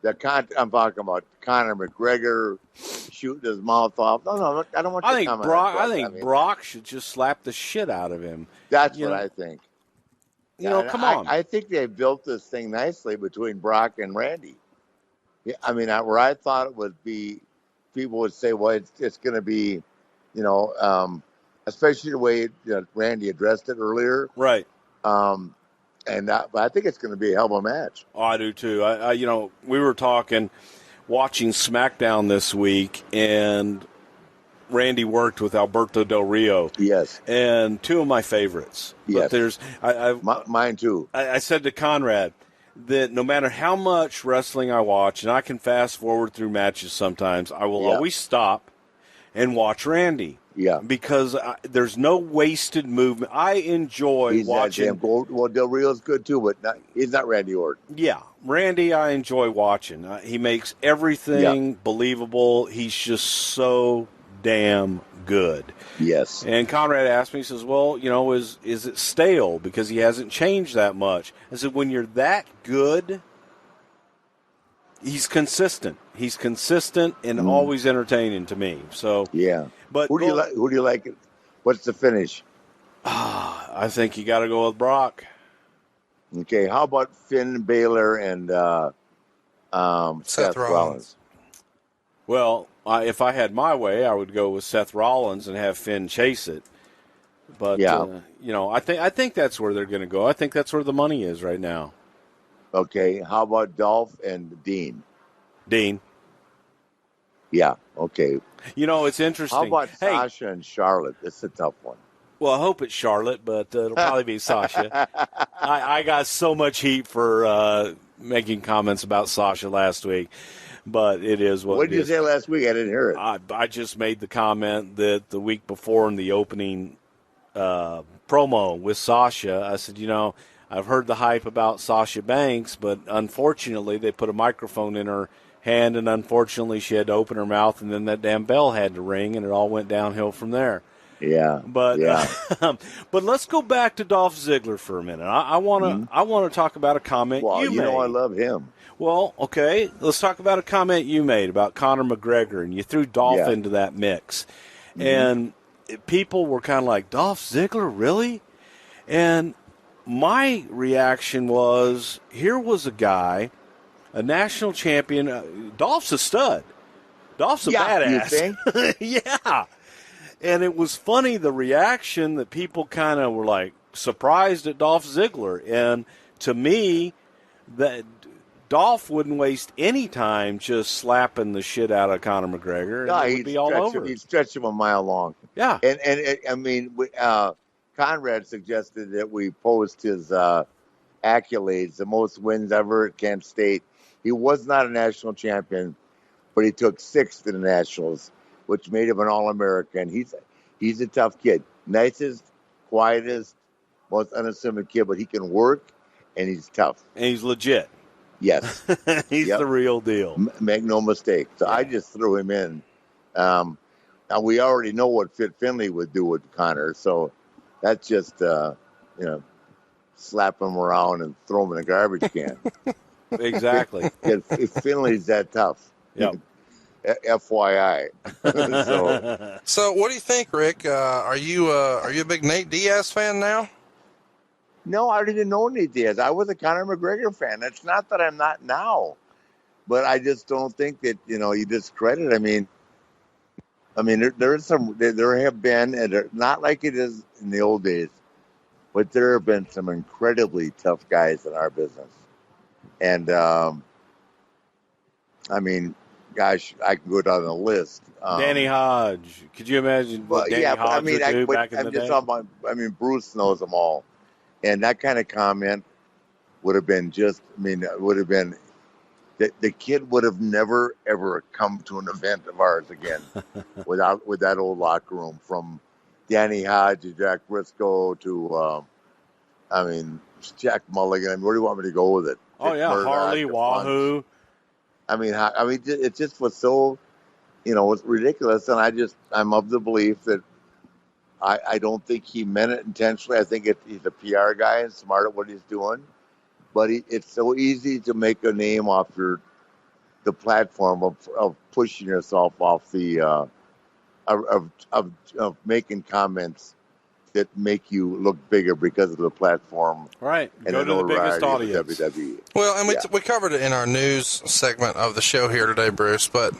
I'm talking about Conor McGregor shooting his mouth off. No, I don't want. I think Brock should just slap the shit out of him. That's what I think. Come on. I think they built this thing nicely between Brock and Randy. Yeah, I mean, where I thought it would be, people would say, "Well, it's going to be, especially the way Randy addressed it earlier." Right. But I think it's going to be a hell of a match. Oh, I do too. We were watching SmackDown this week, and Randy worked with Alberto Del Rio. Yes. And two of my favorites. Yes. But mine too. I said to Conrad that no matter how much wrestling I watch, and I can fast forward through matches sometimes, I will always stop and watch Randy. Yeah. Because there's no wasted movement. I enjoy watching. Well, Del Rio's good too, but he's not Randy Orton. Yeah. Randy, I enjoy watching. He makes everything believable. He's just so damn good. Yes. And Conrad asked me, he says, "Well, is it stale because he hasn't changed that much?" I said, "When you're that good, he's consistent. He's consistent and always entertaining to me." So yeah. But who do you like? What's the finish? I think you got to go with Brock. Okay. How about Finn Balor and Seth Rollins? Well, if I had my way, I would go with Seth Rollins and have Finn chase it. But I think that's where they're going to go. I think that's where the money is right now. Okay. How about Dolph and Dean? Dean. Yeah. Okay. It's interesting. How about Sasha and Charlotte? It's a tough one. Well, I hope it's Charlotte, but it'll probably be Sasha. I got so much heat for making comments about Sasha last week, but it is what did you say last week? I didn't hear it. I just made the comment that the week before in the opening promo with Sasha, I said, I've heard the hype about Sasha Banks, but unfortunately they put a microphone in her hand, and unfortunately she had to open her mouth, and then that damn bell had to ring, and it all went downhill from there. Yeah, but but let's go back to Dolph Ziggler for a minute. I want to talk about a comment you made. I love him. Well, okay, let's talk about a comment you made about Conor McGregor, and you threw Dolph into that mix. And people were kind of like, Dolph Ziggler, really? And my reaction was, here was a guy, a national champion. Dolph's a stud. Dolph's a badass. You think? Yeah. And it was funny, the reaction that people kind of were like surprised at Dolph Ziggler. And to me, that Dolph wouldn't waste any time just slapping the shit out of Conor McGregor. No, it would be all over. He'd stretch him a mile long. Yeah. And I mean, Conrad suggested that we post his accolades, the most wins ever at Kent State. He was not a national champion, but he took 6th in the Nationals, which made him an All-American. He's a tough kid. Nicest, quietest, most unassuming kid, but he can work, and he's tough. And he's legit. Yes. He's the real deal. Make no mistake. So I just threw him in. Now, we already know what Fit Finley would do with Conor, so that's just, slap him around and throw him in a garbage can. Exactly. If Finley's that tough. Yep. FYI. So what do you think, Rick? Are you a big Nate Diaz fan now? No, I didn't know Nate Diaz. I was a Conor McGregor fan. It's not that I'm not now, but I just don't think that, you discredit. I mean, there have been, and not like it is in the old days, but there have been some incredibly tough guys in our business. And, gosh, I can go down the list. Danny Hodge. Could you imagine what Danny Hodge would do back in the day? Bruce knows them all. And that kind of comment would have been the kid would have never, ever come to an event of ours again with that old locker room, from Danny Hodge to Jack Briscoe to, Jack Mulligan. Where do you want me to go with it? Oh, yeah, Murdoch, Harley, Wahoo. It just was so, it's ridiculous. And I'm of the belief that I don't think he meant it intentionally. I think he's a PR guy and smart at what he's doing. But it's so easy to make a name off the platform of pushing yourself off the of making comments that make you look bigger because of the platform. Right. And go to the biggest audience. WWE. Well, and we covered it in our news segment of the show here today, Bruce, but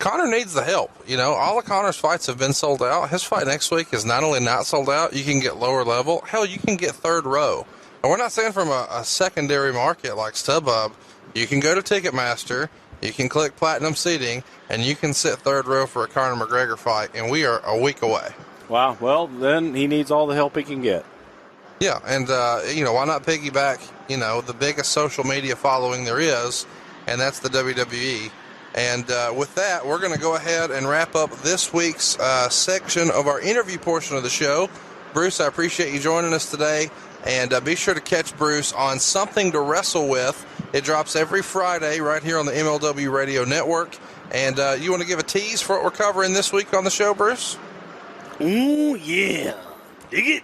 Conor needs the help. All of Conor's fights have been sold out. His fight next week is not only not sold out, you can get lower level. Hell, you can get third row. And we're not saying from a secondary market like StubHub. You can go to Ticketmaster, you can click Platinum Seating, and you can sit third row for a Conor McGregor fight, and we are a week away. Wow. Well, then he needs all the help he can get. Yeah, and, why not piggyback, the biggest social media following there is, and that's the WWE. And with that, we're going to go ahead and wrap up this week's section of our interview portion of the show. Bruce, I appreciate you joining us today. And be sure to catch Bruce on Something to Wrestle With. It drops every Friday right here on the MLW Radio Network. And you want to give a tease for what we're covering this week on the show, Bruce? Ooh, yeah. Dig it.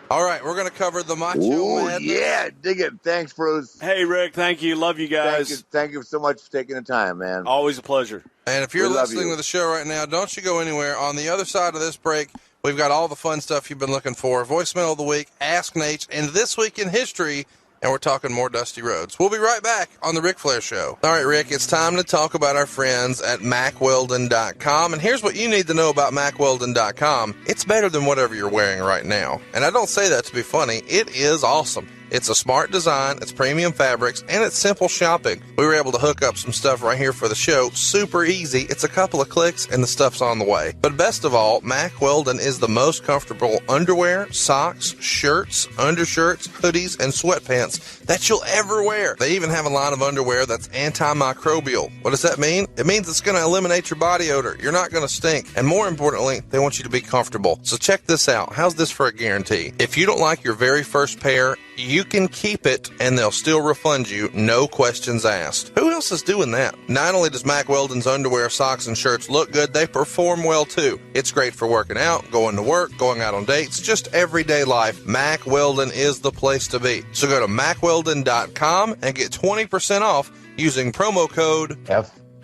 All right, we're going to cover the Macho Madness. Yeah, dig it. Thanks, Bruce. Hey, Rick, thank you. Love you guys. Thank you so much for taking the time, man. Always a pleasure. And if you're listening to the show right now, don't you go anywhere. On the other side of this break, we've got all the fun stuff you've been looking for. Voicemail of the week, Ask Naitch, and This Week in History, and we're talking more Dusty Rhodes. We'll be right back on the Ric Flair Show. All right, Rick, it's time to talk about our friends at MackWeldon.com, and here's what you need to know about MackWeldon.com. It's better than whatever you're wearing right now, and I don't say that to be funny. It is awesome. It's a smart design, it's premium fabrics, and it's simple shopping. We were able to hook up some stuff right here for the show. Super easy. It's a couple of clicks, and the stuff's on the way. But best of all, Mack Weldon is the most comfortable underwear, socks, shirts, undershirts, hoodies, and sweatpants that you'll ever wear. They even have a line of underwear that's antimicrobial. What does that mean? It means it's going to eliminate your body odor. You're not going to stink. And more importantly, they want you to be comfortable. So check this out. How's this for a guarantee? If you don't like your very first pair, you can keep it, and they'll still refund you, no questions asked. Who else is doing that? Not only does Mack Weldon's underwear, socks, and shirts look good, they perform well, too. It's great for working out, going to work, going out on dates, just everyday life. Mack Weldon is the place to be. So go to MackWeldon.com and get 20% off using promo code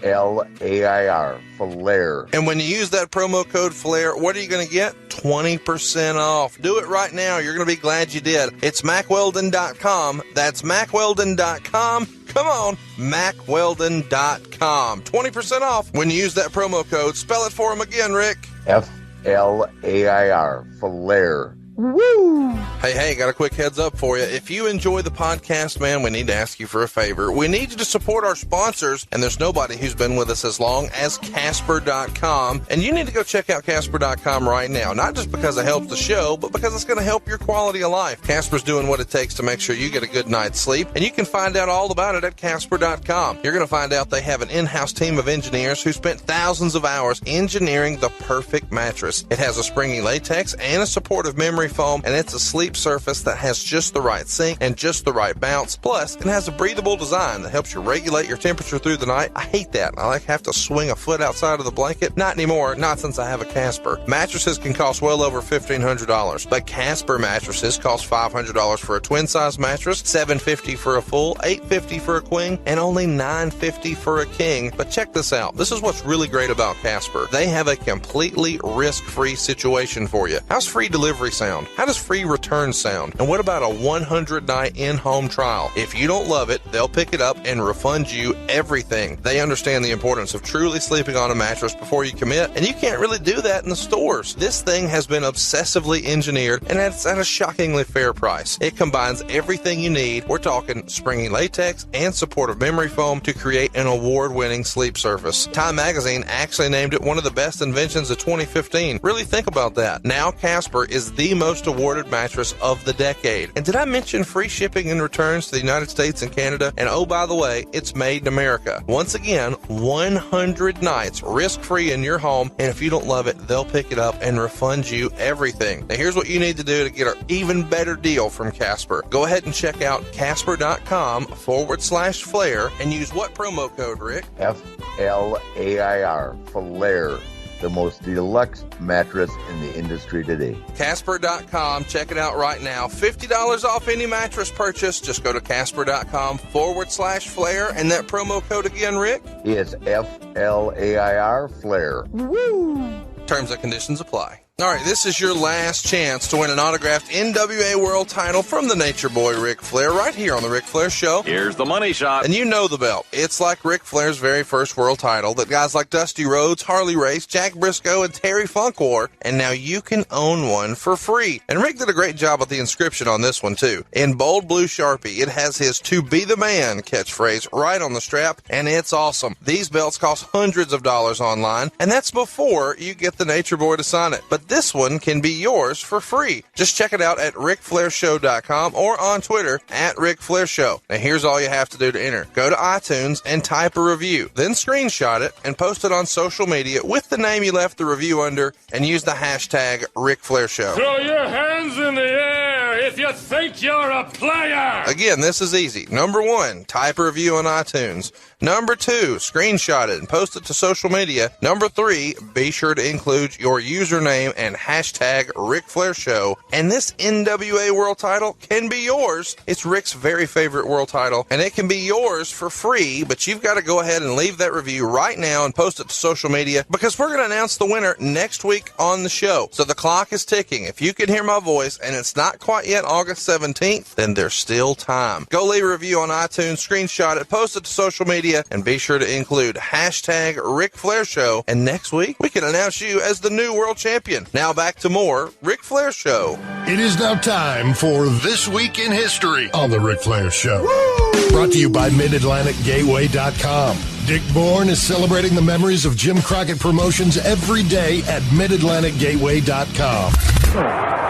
F-L-A-I-R, Flair. And when you use that promo code FLAIR, what are you going to get? 20% off. Do it right now. You're going to be glad you did. It's MacWeldon.com. That's MacWeldon.com. Come on, MacWeldon.com. 20% off when you use that promo code. Spell it for him again, Rick. F-L-A-I-R, Flair. Woo! Hey, got a quick heads up for you. If you enjoy the podcast, man, we need to ask you for a favor. We need you to support our sponsors, and there's nobody who's been with us as long as Casper.com. And you need to go check out Casper.com right now, not just because it helps the show, but because it's going to help your quality of life. Casper's doing what it takes to make sure you get a good night's sleep, and you can find out all about it at Casper.com. You're going to find out they have an in-house team of engineers who spent thousands of hours engineering the perfect mattress. It has a springy latex and a supportive memory foam, and it's a sleep surface that has just the right sink and just the right bounce. Plus, it has a breathable design that helps you regulate your temperature through the night. I hate that. I have to swing a foot outside of the blanket. Not anymore, not since I have a Casper. Mattresses can cost well over $1,500, but Casper mattresses cost $500 for a twin-size mattress, $750 for a full, $850 for a queen, and only $950 for a king. But check this out. This is what's really great about Casper. They have a completely risk-free situation for you. How's free delivery sound? How does free return sound? And what about a 100-night in-home trial? If you don't love it, they'll pick it up and refund you everything. They understand the importance of truly sleeping on a mattress before you commit, and you can't really do that in the stores. This thing has been obsessively engineered, and it's at a shockingly fair price. It combines everything you need. We're talking springy latex and supportive memory foam to create an award-winning sleep surface. Time Magazine actually named it one of the best inventions of 2015. Really think about that. Now Casper is the most awarded mattress of the decade. And did I mention free shipping and returns to the United States and Canada? And oh, by the way, it's made in America. Once again, 100 nights risk-free in your home, and if you don't love it, they'll pick it up and refund you everything. Now here's what you need to do to get an even better deal from Casper. Go ahead and check out Casper.com/Flair and use what promo code, Rick? F-L-A-I-R, Flair. The most deluxe mattress in the industry today. Casper.com. Check it out right now. $50 off any mattress purchase. Just go to Casper.com/Flair. And that promo code again, Rick? It's F-L-A-I-R, Flair. Woo! Terms and conditions apply. All right, this is your last chance to win an autographed NWA World title from the Nature Boy Ric Flair right here on the Ric Flair Show. Here's the money shot. And you know the belt. It's like Ric Flair's very first world title that guys like Dusty Rhodes, Harley Race, Jack Briscoe, and Terry Funk wore, and now you can own one for free. And Rick did a great job with the inscription on this one, too. In bold blue Sharpie, it has his "To Be the Man" catchphrase right on the strap, and it's awesome. These belts cost hundreds of dollars online, and that's before you get the Nature Boy to sign it. But this one can be yours for free. Just check it out at RicFlairShow.com or on Twitter at Ric Flair Show. Now here's all you have to do to enter. Go to iTunes and type a review. Then screenshot it and post it on social media with the name you left the review under and use the hashtag Ric Flair Show. Throw your hands in the air if you think you're a player. Again, this is easy. Number 1, type a review on iTunes. Number 2, screenshot it and post it to social media. Number 3, be sure to include your username and hashtag Ric Flair Show. And this NWA World title can be yours. It's Rick's very favorite world title, and it can be yours for free, but you've got to go ahead and leave that review right now and post it to social media because we're going to announce the winner next week on the show. So the clock is ticking. If you can hear my voice and it's not quite yet August 17th, then there's still time. Go leave a review on iTunes, screenshot it, post it to social media, and be sure to include hashtag Ric Flair Show. And next week, we can announce you as the new world champion. Now back to more Ric Flair Show. It is now time for This Week in History on the Ric Flair Show. Woo! Brought to you by MidAtlanticGateway.com. Dick Bourne is celebrating the memories of Jim Crockett Promotions every day at MidAtlanticGateway.com.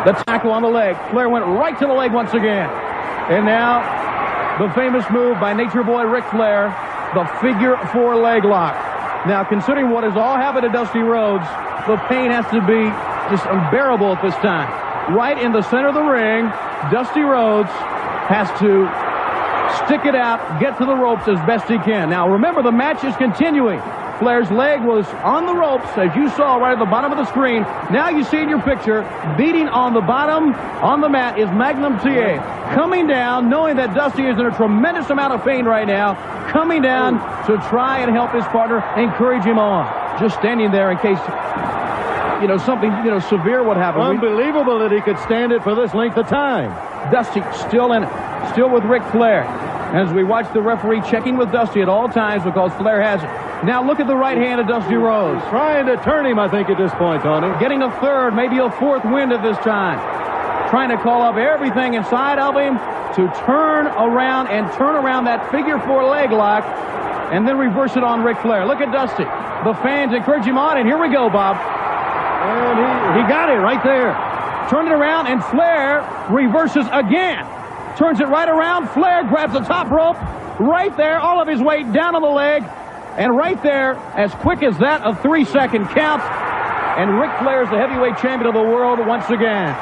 The tackle on the leg. Flair went right to the leg once again. And now, the famous move by Nature Boy Ric Flair, the Figure-Four Leglock. Now, considering what has all happened to Dusty Rhodes, the pain has to be just unbearable at this time. Right in the center of the ring, Dusty Rhodes has to stick it out, get to the ropes as best he can. Now, remember, the match is continuing. Flair's leg was on the ropes, as you saw right at the bottom of the screen. Now you see in your picture, beating on the bottom on the mat is Magnum TA. Coming down, knowing that Dusty is in a tremendous amount of pain right now. coming down to try and help his partner, encourage him on. Just standing there in case, something, severe would happen. Unbelievable that he could stand it for this length of time. Dusty still in it, still with Ric Flair. As we watch the referee checking with Dusty at all times because Flair has it. Now look at the right hand of Dusty Rhodes. He's trying to turn him, I think, at this point, Tony. Getting a third, maybe a fourth wind at this time. Trying to call up everything inside of him to turn around that figure-four leg lock and then reverse it on Ric Flair. Look at Dusty. The fans encourage him on, and here we go, Bob. And he got it right there. Turned it around, and Flair reverses again. Turns it right around. Flair grabs the top rope right there, all of his weight down on the leg. And right there, as quick as that, a 3-second count. And Ric Flair is the heavyweight champion of the world once again.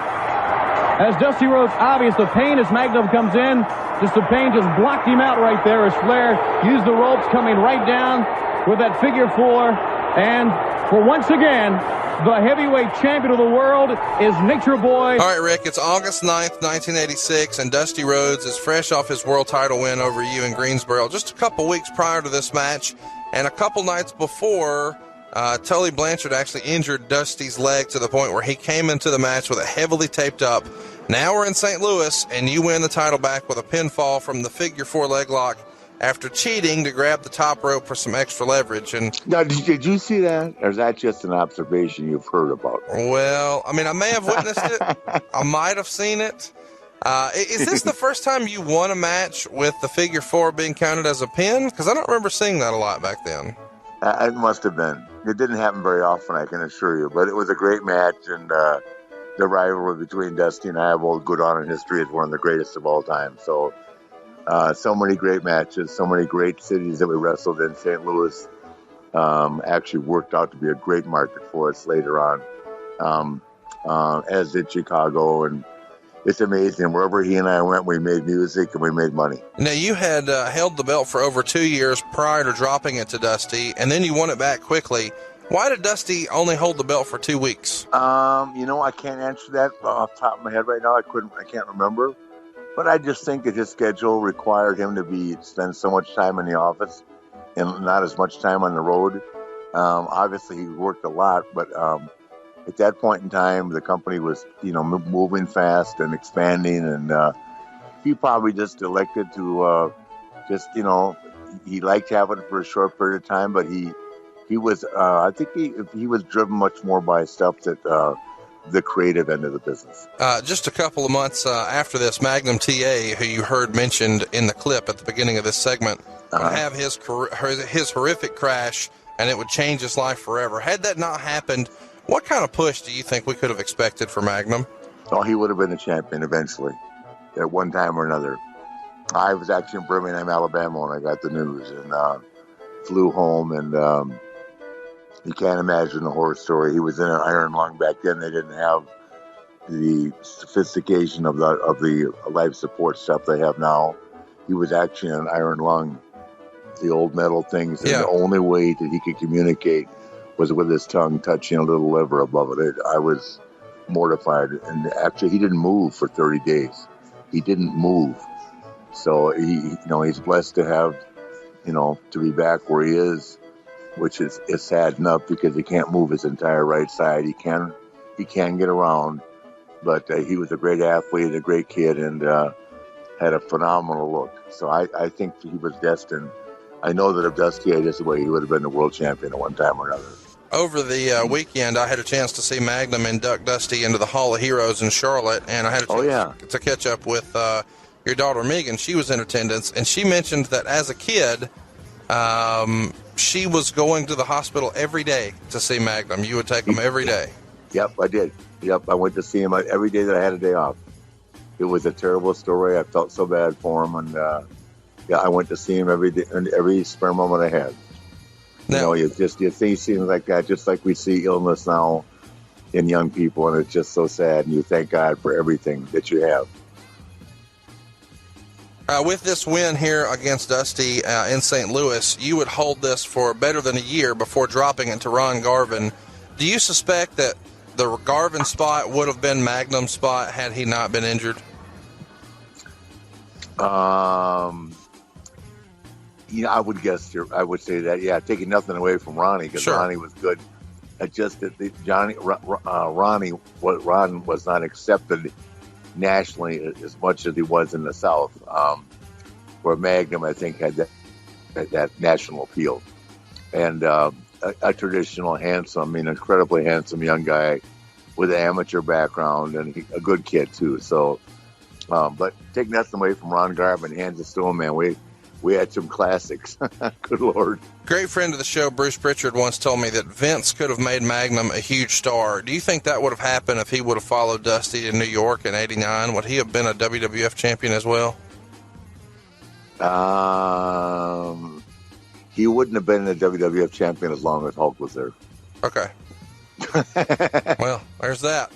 As Dusty Rhodes, obvious the pain as Magnum comes in. The pain just blocked him out right there as Flair used the ropes coming right down with that figure four. And for once again, the heavyweight champion of the world is Nature Boy. All right, Rick, it's August 9th, 1986, and Dusty Rhodes is fresh off his world title win over you in Greensboro just a couple weeks prior to this match. And a couple nights before, Tully Blanchard actually injured Dusty's leg to the point where he came into the match with it heavily taped up. Now we're in St. Louis, and you win the title back with a pinfall from the figure-four leg lock after cheating to grab the top rope for some extra leverage. And now, did you see that? Or is that just an observation you've heard about? Well, I mean, I may have witnessed it. I might have seen it. Is this the first time you won a match with the figure four being counted as a pin? Because I don't remember seeing that a lot back then. It must have been. It didn't happen very often, I can assure you. But it was a great match, and the rivalry between Dusty and I will go down in history as one of the greatest of all time. So many great matches, so many great cities that we wrestled in. St. Louis actually worked out to be a great market for us later on, as did Chicago. And it's amazing. Wherever he and I went, we made music and we made money. Now, you had held the belt for over 2 years prior to dropping it to Dusty, and then you won it back quickly. Why did Dusty only hold the belt for 2 weeks? I can't answer that off the top of my head right now. I can't remember. But I just think that his schedule required him to spend so much time in the office and not as much time on the road. Obviously, he worked a lot, but at that point in time, the company was, moving fast and expanding, and he probably just elected to he liked having it for a short period of time, but he was, I think he was driven much more by stuff that the creative end of the business. Just a couple of months after this, Magnum TA, who you heard mentioned in the clip at the beginning of this segment, would have his horrific crash, and it would change his life forever. Had that not happened, what kind of push do you think we could have expected for Magnum? Oh, he would have been a champion eventually, at one time or another. I was actually in Birmingham, Alabama when I got the news, and flew home, and you can't imagine the horror story. He was in an iron lung back then. They didn't have the sophistication of the life support stuff they have now. He was actually in an iron lung, the old metal things, and the only way that he could communicate was with his tongue touching a little lever above it. I was mortified, and actually he didn't move for 30 days. He didn't move. So he's blessed to have, to be back where he is, which is sad enough because he can't move his entire right side. He can get around, but he was a great athlete, a great kid, and had a phenomenal look. So I think he was destined. I know that if Dusty had this way, he would have been the world champion at one time or another. Over the weekend, I had a chance to see Magnum induct Dusty into the Hall of Heroes in Charlotte, and I had a chance to catch up with your daughter Megan. She was in attendance, and she mentioned that as a kid, she was going to the hospital every day to see Magnum. You would take him every day. Yep, I did. Yep, I went to see him every day that I had a day off. It was a terrible story. I felt so bad for him, and I went to see him every day, and every spare moment I had. Now, you see things like that, just like we see illness now in young people, and it's just so sad. And you thank God for everything that you have. With this win here against Dusty in St. Louis, you would hold this for better than a year before dropping it to Ron Garvin. Do you suspect that the Garvin spot would have been Magnum's spot had he not been injured? I would say that, yeah, taking nothing away from Ronnie, because Ronnie was good. Just that Ron was not accepted nationally as much as he was in the South, where Magnum, I think, had that national appeal. And a traditional, incredibly handsome young guy with an amateur background, and a good kid, too. So, but take nothing away from Ron Garb and hands it to him, man. We had some classics. Good Lord. Great friend of the show, Bruce Prichard, once told me that Vince could have made Magnum a huge star. Do you think that would have happened if he would have followed Dusty to New York in '89? Would he have been a WWF champion as well? He wouldn't have been a WWF champion as long as Hulk was there. Okay. Well, there's that.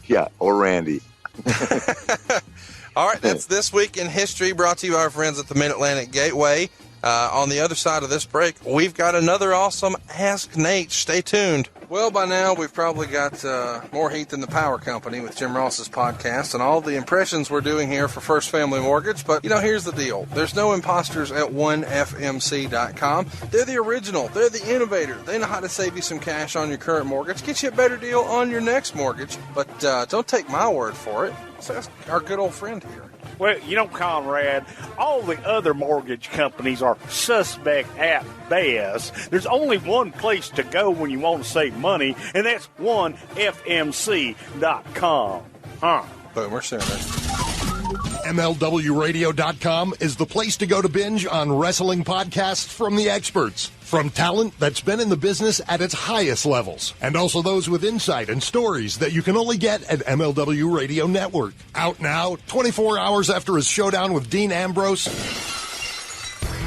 Yeah, or Randy. All right, that's This Week in History, brought to you by our friends at the Mid-Atlantic Gateway. On the other side of this break, we've got another awesome Ask Naitch. Stay tuned. Well, by now, we've probably got more heat than the power company with Jim Ross's podcast and all the impressions we're doing here for First Family Mortgage. But, here's the deal. There's no imposters at 1FMC.com. They're the original. They're the innovator. They know how to save you some cash on your current mortgage, get you a better deal on your next mortgage. But don't take my word for it. So that's our good old friend here. Well, Conrad, all the other mortgage companies are suspect at best. There's only one place to go when you want to save money, and that's 1FMC.com. Boomer Sooner. MLWRadio.com is the place to go to binge on wrestling podcasts from the experts. From talent that's been in the business at its highest levels, and also those with insight and stories that you can only get at MLW Radio Network. Out now, 24 hours after his showdown with Dean Ambrose,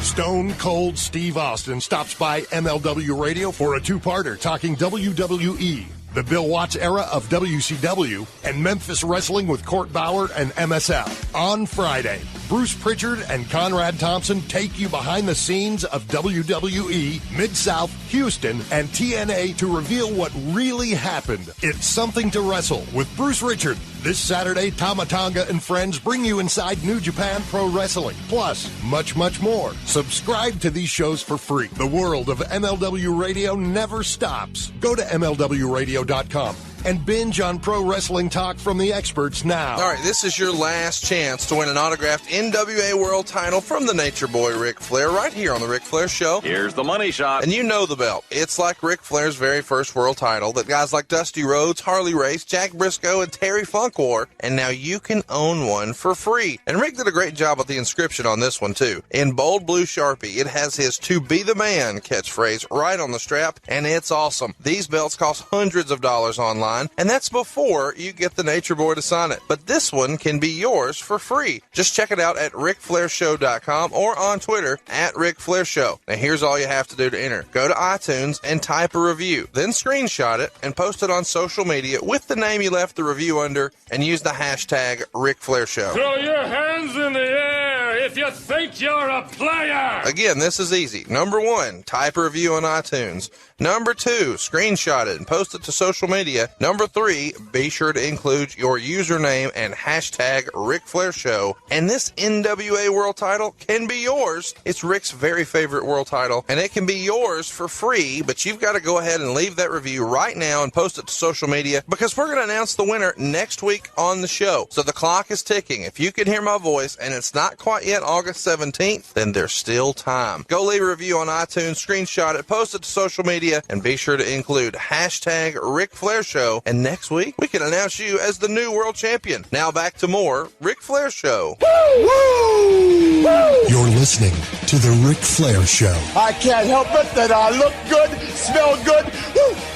Stone Cold Steve Austin stops by MLW Radio for a two-parter talking WWE, the Bill Watts era of WCW, and Memphis wrestling with Court Bauer and MSF. On Friday, Bruce Prichard and Conrad Thompson take you behind the scenes of WWE, Mid-South, Houston, and TNA to reveal what really happened. It's Something to Wrestle with Bruce Prichard. This Saturday, Tama Tonga and friends bring you inside New Japan Pro Wrestling. Plus, much, much more. Subscribe to these shows for free. The world of MLW Radio never stops. Go to MLWRadio.com and binge on pro wrestling talk from the experts now. All right, this is your last chance to win an autographed NWA World title from the Nature Boy Ric Flair right here on the Ric Flair Show. Here's the money shot. And you know the belt. It's like Ric Flair's very first world title that guys like Dusty Rhodes, Harley Race, Jack Briscoe, and Terry Funk wore, and now you can own one for free. And Rick did a great job with the inscription on this one, too. In bold blue Sharpie, it has his "To Be the Man" catchphrase right on the strap, and it's awesome. These belts cost hundreds of dollars online, and that's before you get the Nature Boy to sign it. But this one can be yours for free. Just check it out at RicFlairShow.com or on Twitter at RicFlairShow. Now here's all you have to do to enter. Go to iTunes and type a review. Then screenshot it and post it on social media with the name you left the review under and use the hashtag RicFlairShow. Throw your hands in the air if you think you're a player! Again, this is easy. Number 1, type a review on iTunes. Number 2, screenshot it and post it to social media. Number 3, be sure to include your username and hashtag Ric Flair Show. And this NWA World title can be yours. It's Rick's very favorite world title, and it can be yours for free, but you've got to go ahead and leave that review right now and post it to social media, because we're going to announce the winner next week on the show. So the clock is ticking. If you can hear my voice and it's not quite yet August 17th, then there's still time. Go leave a review on iTunes, screenshot it, post it to social media, and be sure to include hashtag Ric Flair Show. And next week, we can announce you as the new world champion. Now back to more Ric Flair Show. Woo! Woo! Woo! You're listening to the Ric Flair Show. I can't help it that I look good, smell good,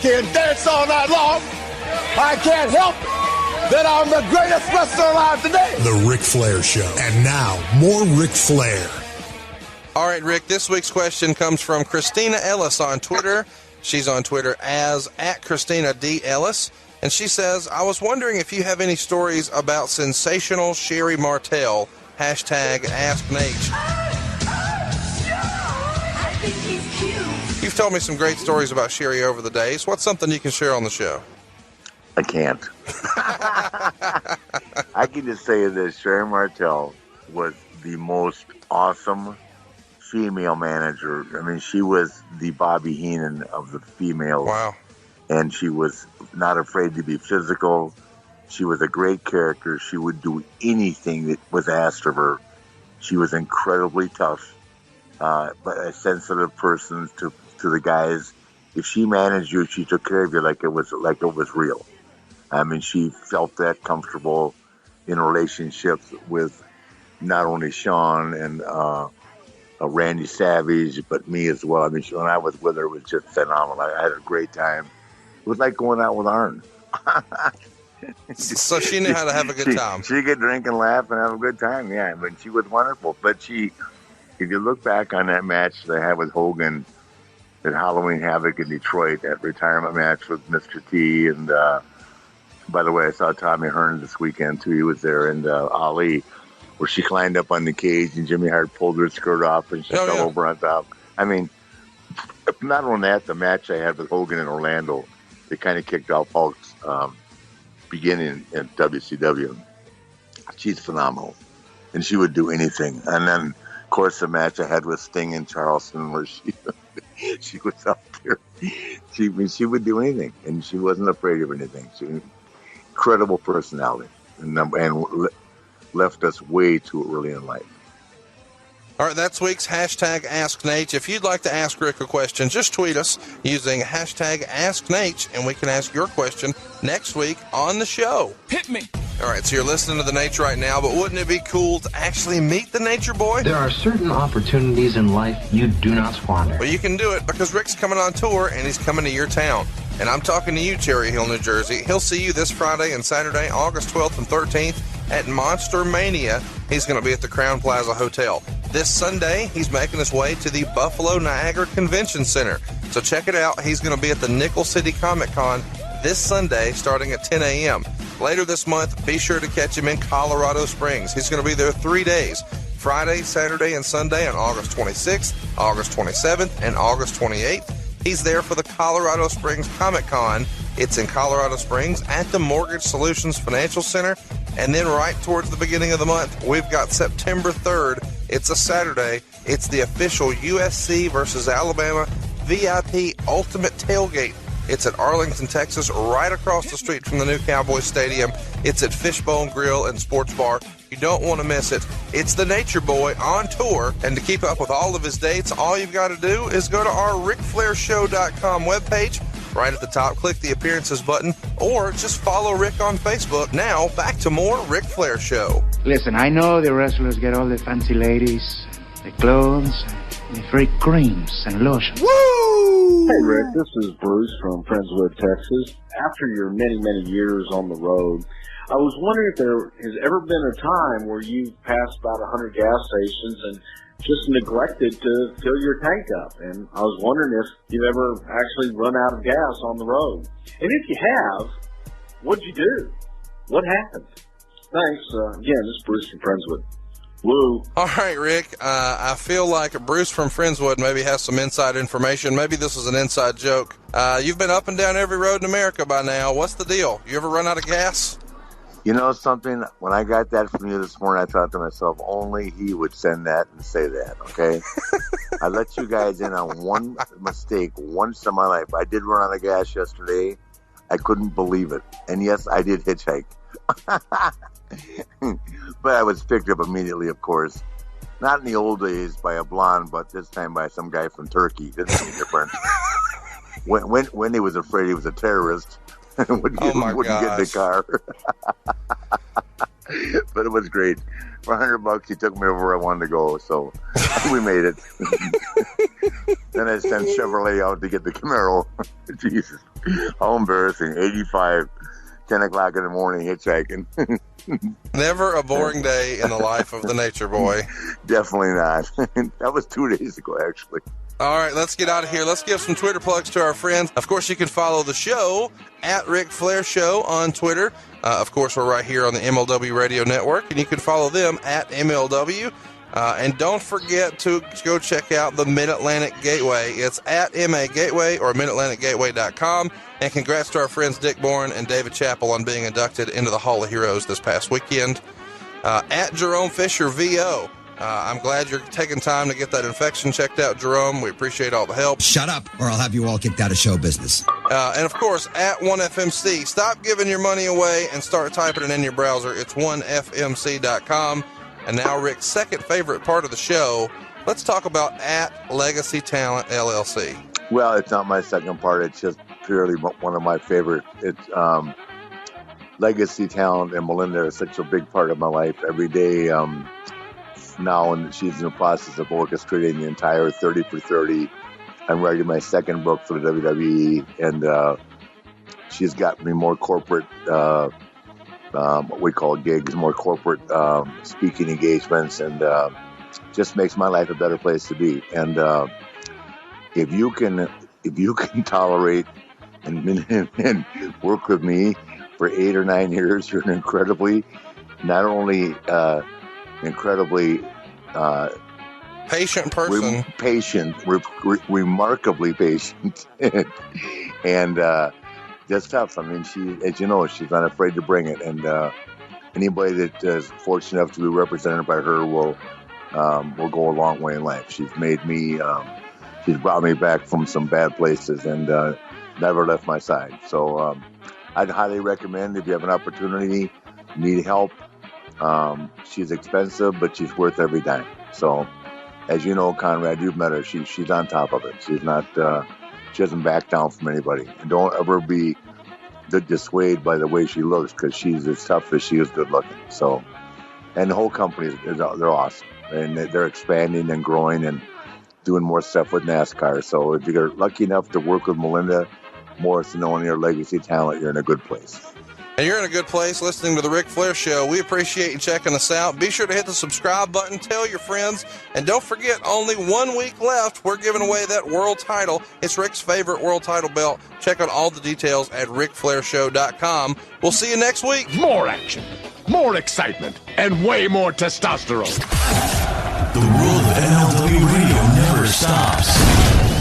can dance all night long. I can't help it that I'm the greatest wrestler alive today. The Ric Flair Show. And now, more Ric Flair. All right, Rick, this week's question comes from Christina Ellis on Twitter. She's on Twitter as @ChristinaD.Ellis. And she says, I was wondering if you have any stories about sensational Sherry Martel, hashtag Ask Naitch. You've told me some great stories about Sherry over the days. What's something you can share on the show? I can't. I can just say that Sherry Martel was the most awesome female manager. I mean, she was the Bobby Heenan of the females. Wow. And she was not afraid to be physical. She was a great character. She would do anything that was asked of her. She was incredibly tough, but a sensitive person to the guys. If she managed you, she took care of you like it was real. I mean, she felt that comfortable in relationships with not only Sean and Randy Savage, but me as well. I mean, when I was with her, it was just phenomenal. I had a great time. It was like going out with Arn. So she knew how to have a good time. She could drink and laugh and have a good time, yeah. I mean, she was wonderful. But if you look back on that match they had with Hogan at Halloween Havoc in Detroit, that retirement match with Mr. T, and by the way, I saw Tommy Hearn this weekend too. He was there, and Ali, where she climbed up on the cage and Jimmy Hart pulled her skirt off and she fell over on top. I mean, not only that, the match I had with Hogan in Orlando, they kind of kicked off Hulk's beginning at WCW. She's phenomenal, and she would do anything. And then, of course, the match I had with Sting in Charleston, where she was up there. She would do anything, and she wasn't afraid of anything. She was an incredible personality, and left us way too early in life. All right, that's week's hashtag Ask Naitch. If you'd like to ask Rick a question, just tweet us using hashtag Ask Naitch, and we can ask your question next week on the show. Hit me. All right, so you're listening to The Naitch right now, but wouldn't it be cool to actually meet the Nature Boy? There are certain opportunities in life you do not squander. Well, you can do it because Rick's coming on tour, and he's coming to your town. And I'm talking to you, Cherry Hill, New Jersey. He'll see you this Friday and Saturday, August 12th and 13th at Monster Mania. He's going to be at the Crowne Plaza Hotel. This Sunday, he's making his way to the Buffalo Niagara Convention Center. So check it out. He's going to be at the Nickel City Comic Con this Sunday starting at 10 a.m. Later this month, be sure to catch him in Colorado Springs. He's going to be there 3 days, Friday, Saturday, and Sunday on August 26th, August 27th, and August 28th. He's there for the Colorado Springs Comic Con. It's in Colorado Springs at the Mortgage Solutions Financial Center. And then right towards the beginning of the month, we've got September 3rd. It's a Saturday. It's the official USC versus Alabama VIP Ultimate Tailgate. It's at Arlington, Texas, right across the street from the new Cowboys Stadium. It's at Fishbone Grill and Sports Bar. You don't want to miss it. It's the Nature Boy on tour. And to keep up with all of his dates, all you've got to do is go to our RicFlairShow.com webpage. Right at the top, click the Appearances button, or just follow Rick on Facebook. Now, back to more Ric Flair Show. Listen, I know the wrestlers get all the fancy ladies, the clothes, the free creams and lotions. Woo! Hey, Rick, this is Bruce from Friendswood, Texas. After your many, many years on the road, I was wondering if there has ever been a time where you passed about 100 gas stations and just neglected to fill your tank up. And I was wondering if you've ever actually run out of gas on the road. And if you have, what'd you do? What happened? Thanks. Again, this is Bruce from Friendswood. Woo. All right, Rick. I feel like Bruce from Friendswood maybe has some inside information. Maybe this is an inside joke. You've been up and down every road in America by now. What's the deal? You ever run out of gas? You know something? When I got that from you this morning, I thought to myself, only he would send that and say that, okay? I let you guys in on one mistake once in my life. I did run out of gas yesterday. I couldn't believe it. And yes, I did hitchhike. But I was picked up immediately, of course. Not in the old days by a blonde, but this time by some guy from Turkey. Didn't make a difference. When he was afraid he was a terrorist. wouldn't get in the car. But it was great. For $100, he took me over where I wanted to go, so we made it. Then I sent Chevrolet out to get the Camaro. Jesus, how embarrassing. 85, 10 o'clock in the morning, hitchhiking. Never a boring day in the life of the Nature Boy. Definitely not. That was 2 days ago, actually. All right, let's get out of here. Let's give some Twitter plugs to our friends. Of course, you can follow the show at Ric Flair Show on Twitter. Of course, we're right here on the MLW Radio Network, and you can follow them at MLW. And don't forget to go check out the Mid-Atlantic Gateway. It's at MA Gateway or MidAtlanticGateway.com. And congrats to our friends Dick Bourne and David Chappell on being inducted into the Hall of Heroes this past weekend. At Jerome Fisher VO I'm glad you're taking time to get that infection checked out, Jerome. We appreciate all the help. Shut up, or I'll have you all kicked out of show business. And, of course, at 1FMC. Stop giving your money away and start typing it in your browser. It's 1FMC.com. And now, Rick's second favorite part of the show. Let's talk about at Legacy Talent LLC. Well, it's not my second part. It's just purely one of my favorite. It's Legacy Talent and Melinda are such a big part of my life. Every day now, and she's in the process of orchestrating the entire 30 for 30. I'm writing my second book for the WWE, and she's got me more corporate, what we call gigs, more corporate speaking engagements, and just makes my life a better place to be. And if you can tolerate and work with me for 8 or 9 years, you're not only incredibly patient person, remarkably patient, and just tough. I mean, she, as you know, she's not afraid to bring it, and anybody that is fortunate enough to be represented by her will go a long way in life. She's made me, she's brought me back from some bad places, and never left my side. So I'd highly recommend, if you have an opportunity, need help. She's expensive, but she's worth every dime. So, as you know, Conrad, you've met her. She's on top of it. She's not. She doesn't back down from anybody. And don't ever be dissuaded by the way she looks, because she's as tough as she is good looking. So, and the whole company they're awesome, and they're expanding and growing and doing more stuff with NASCAR. So, if you're lucky enough to work with Melinda Morrison on your Legacy Talent, you're in a good place. And you're in a good place listening to the Ric Flair Show. We appreciate you checking us out. Be sure to hit the subscribe button, tell your friends, and don't forget, only 1 week left. We're giving away that world title. It's Rick's favorite world title belt. Check out all the details at RicFlairShow.com. We'll see you next week. More action, more excitement, and way more testosterone. The world of MLW Radio never stops.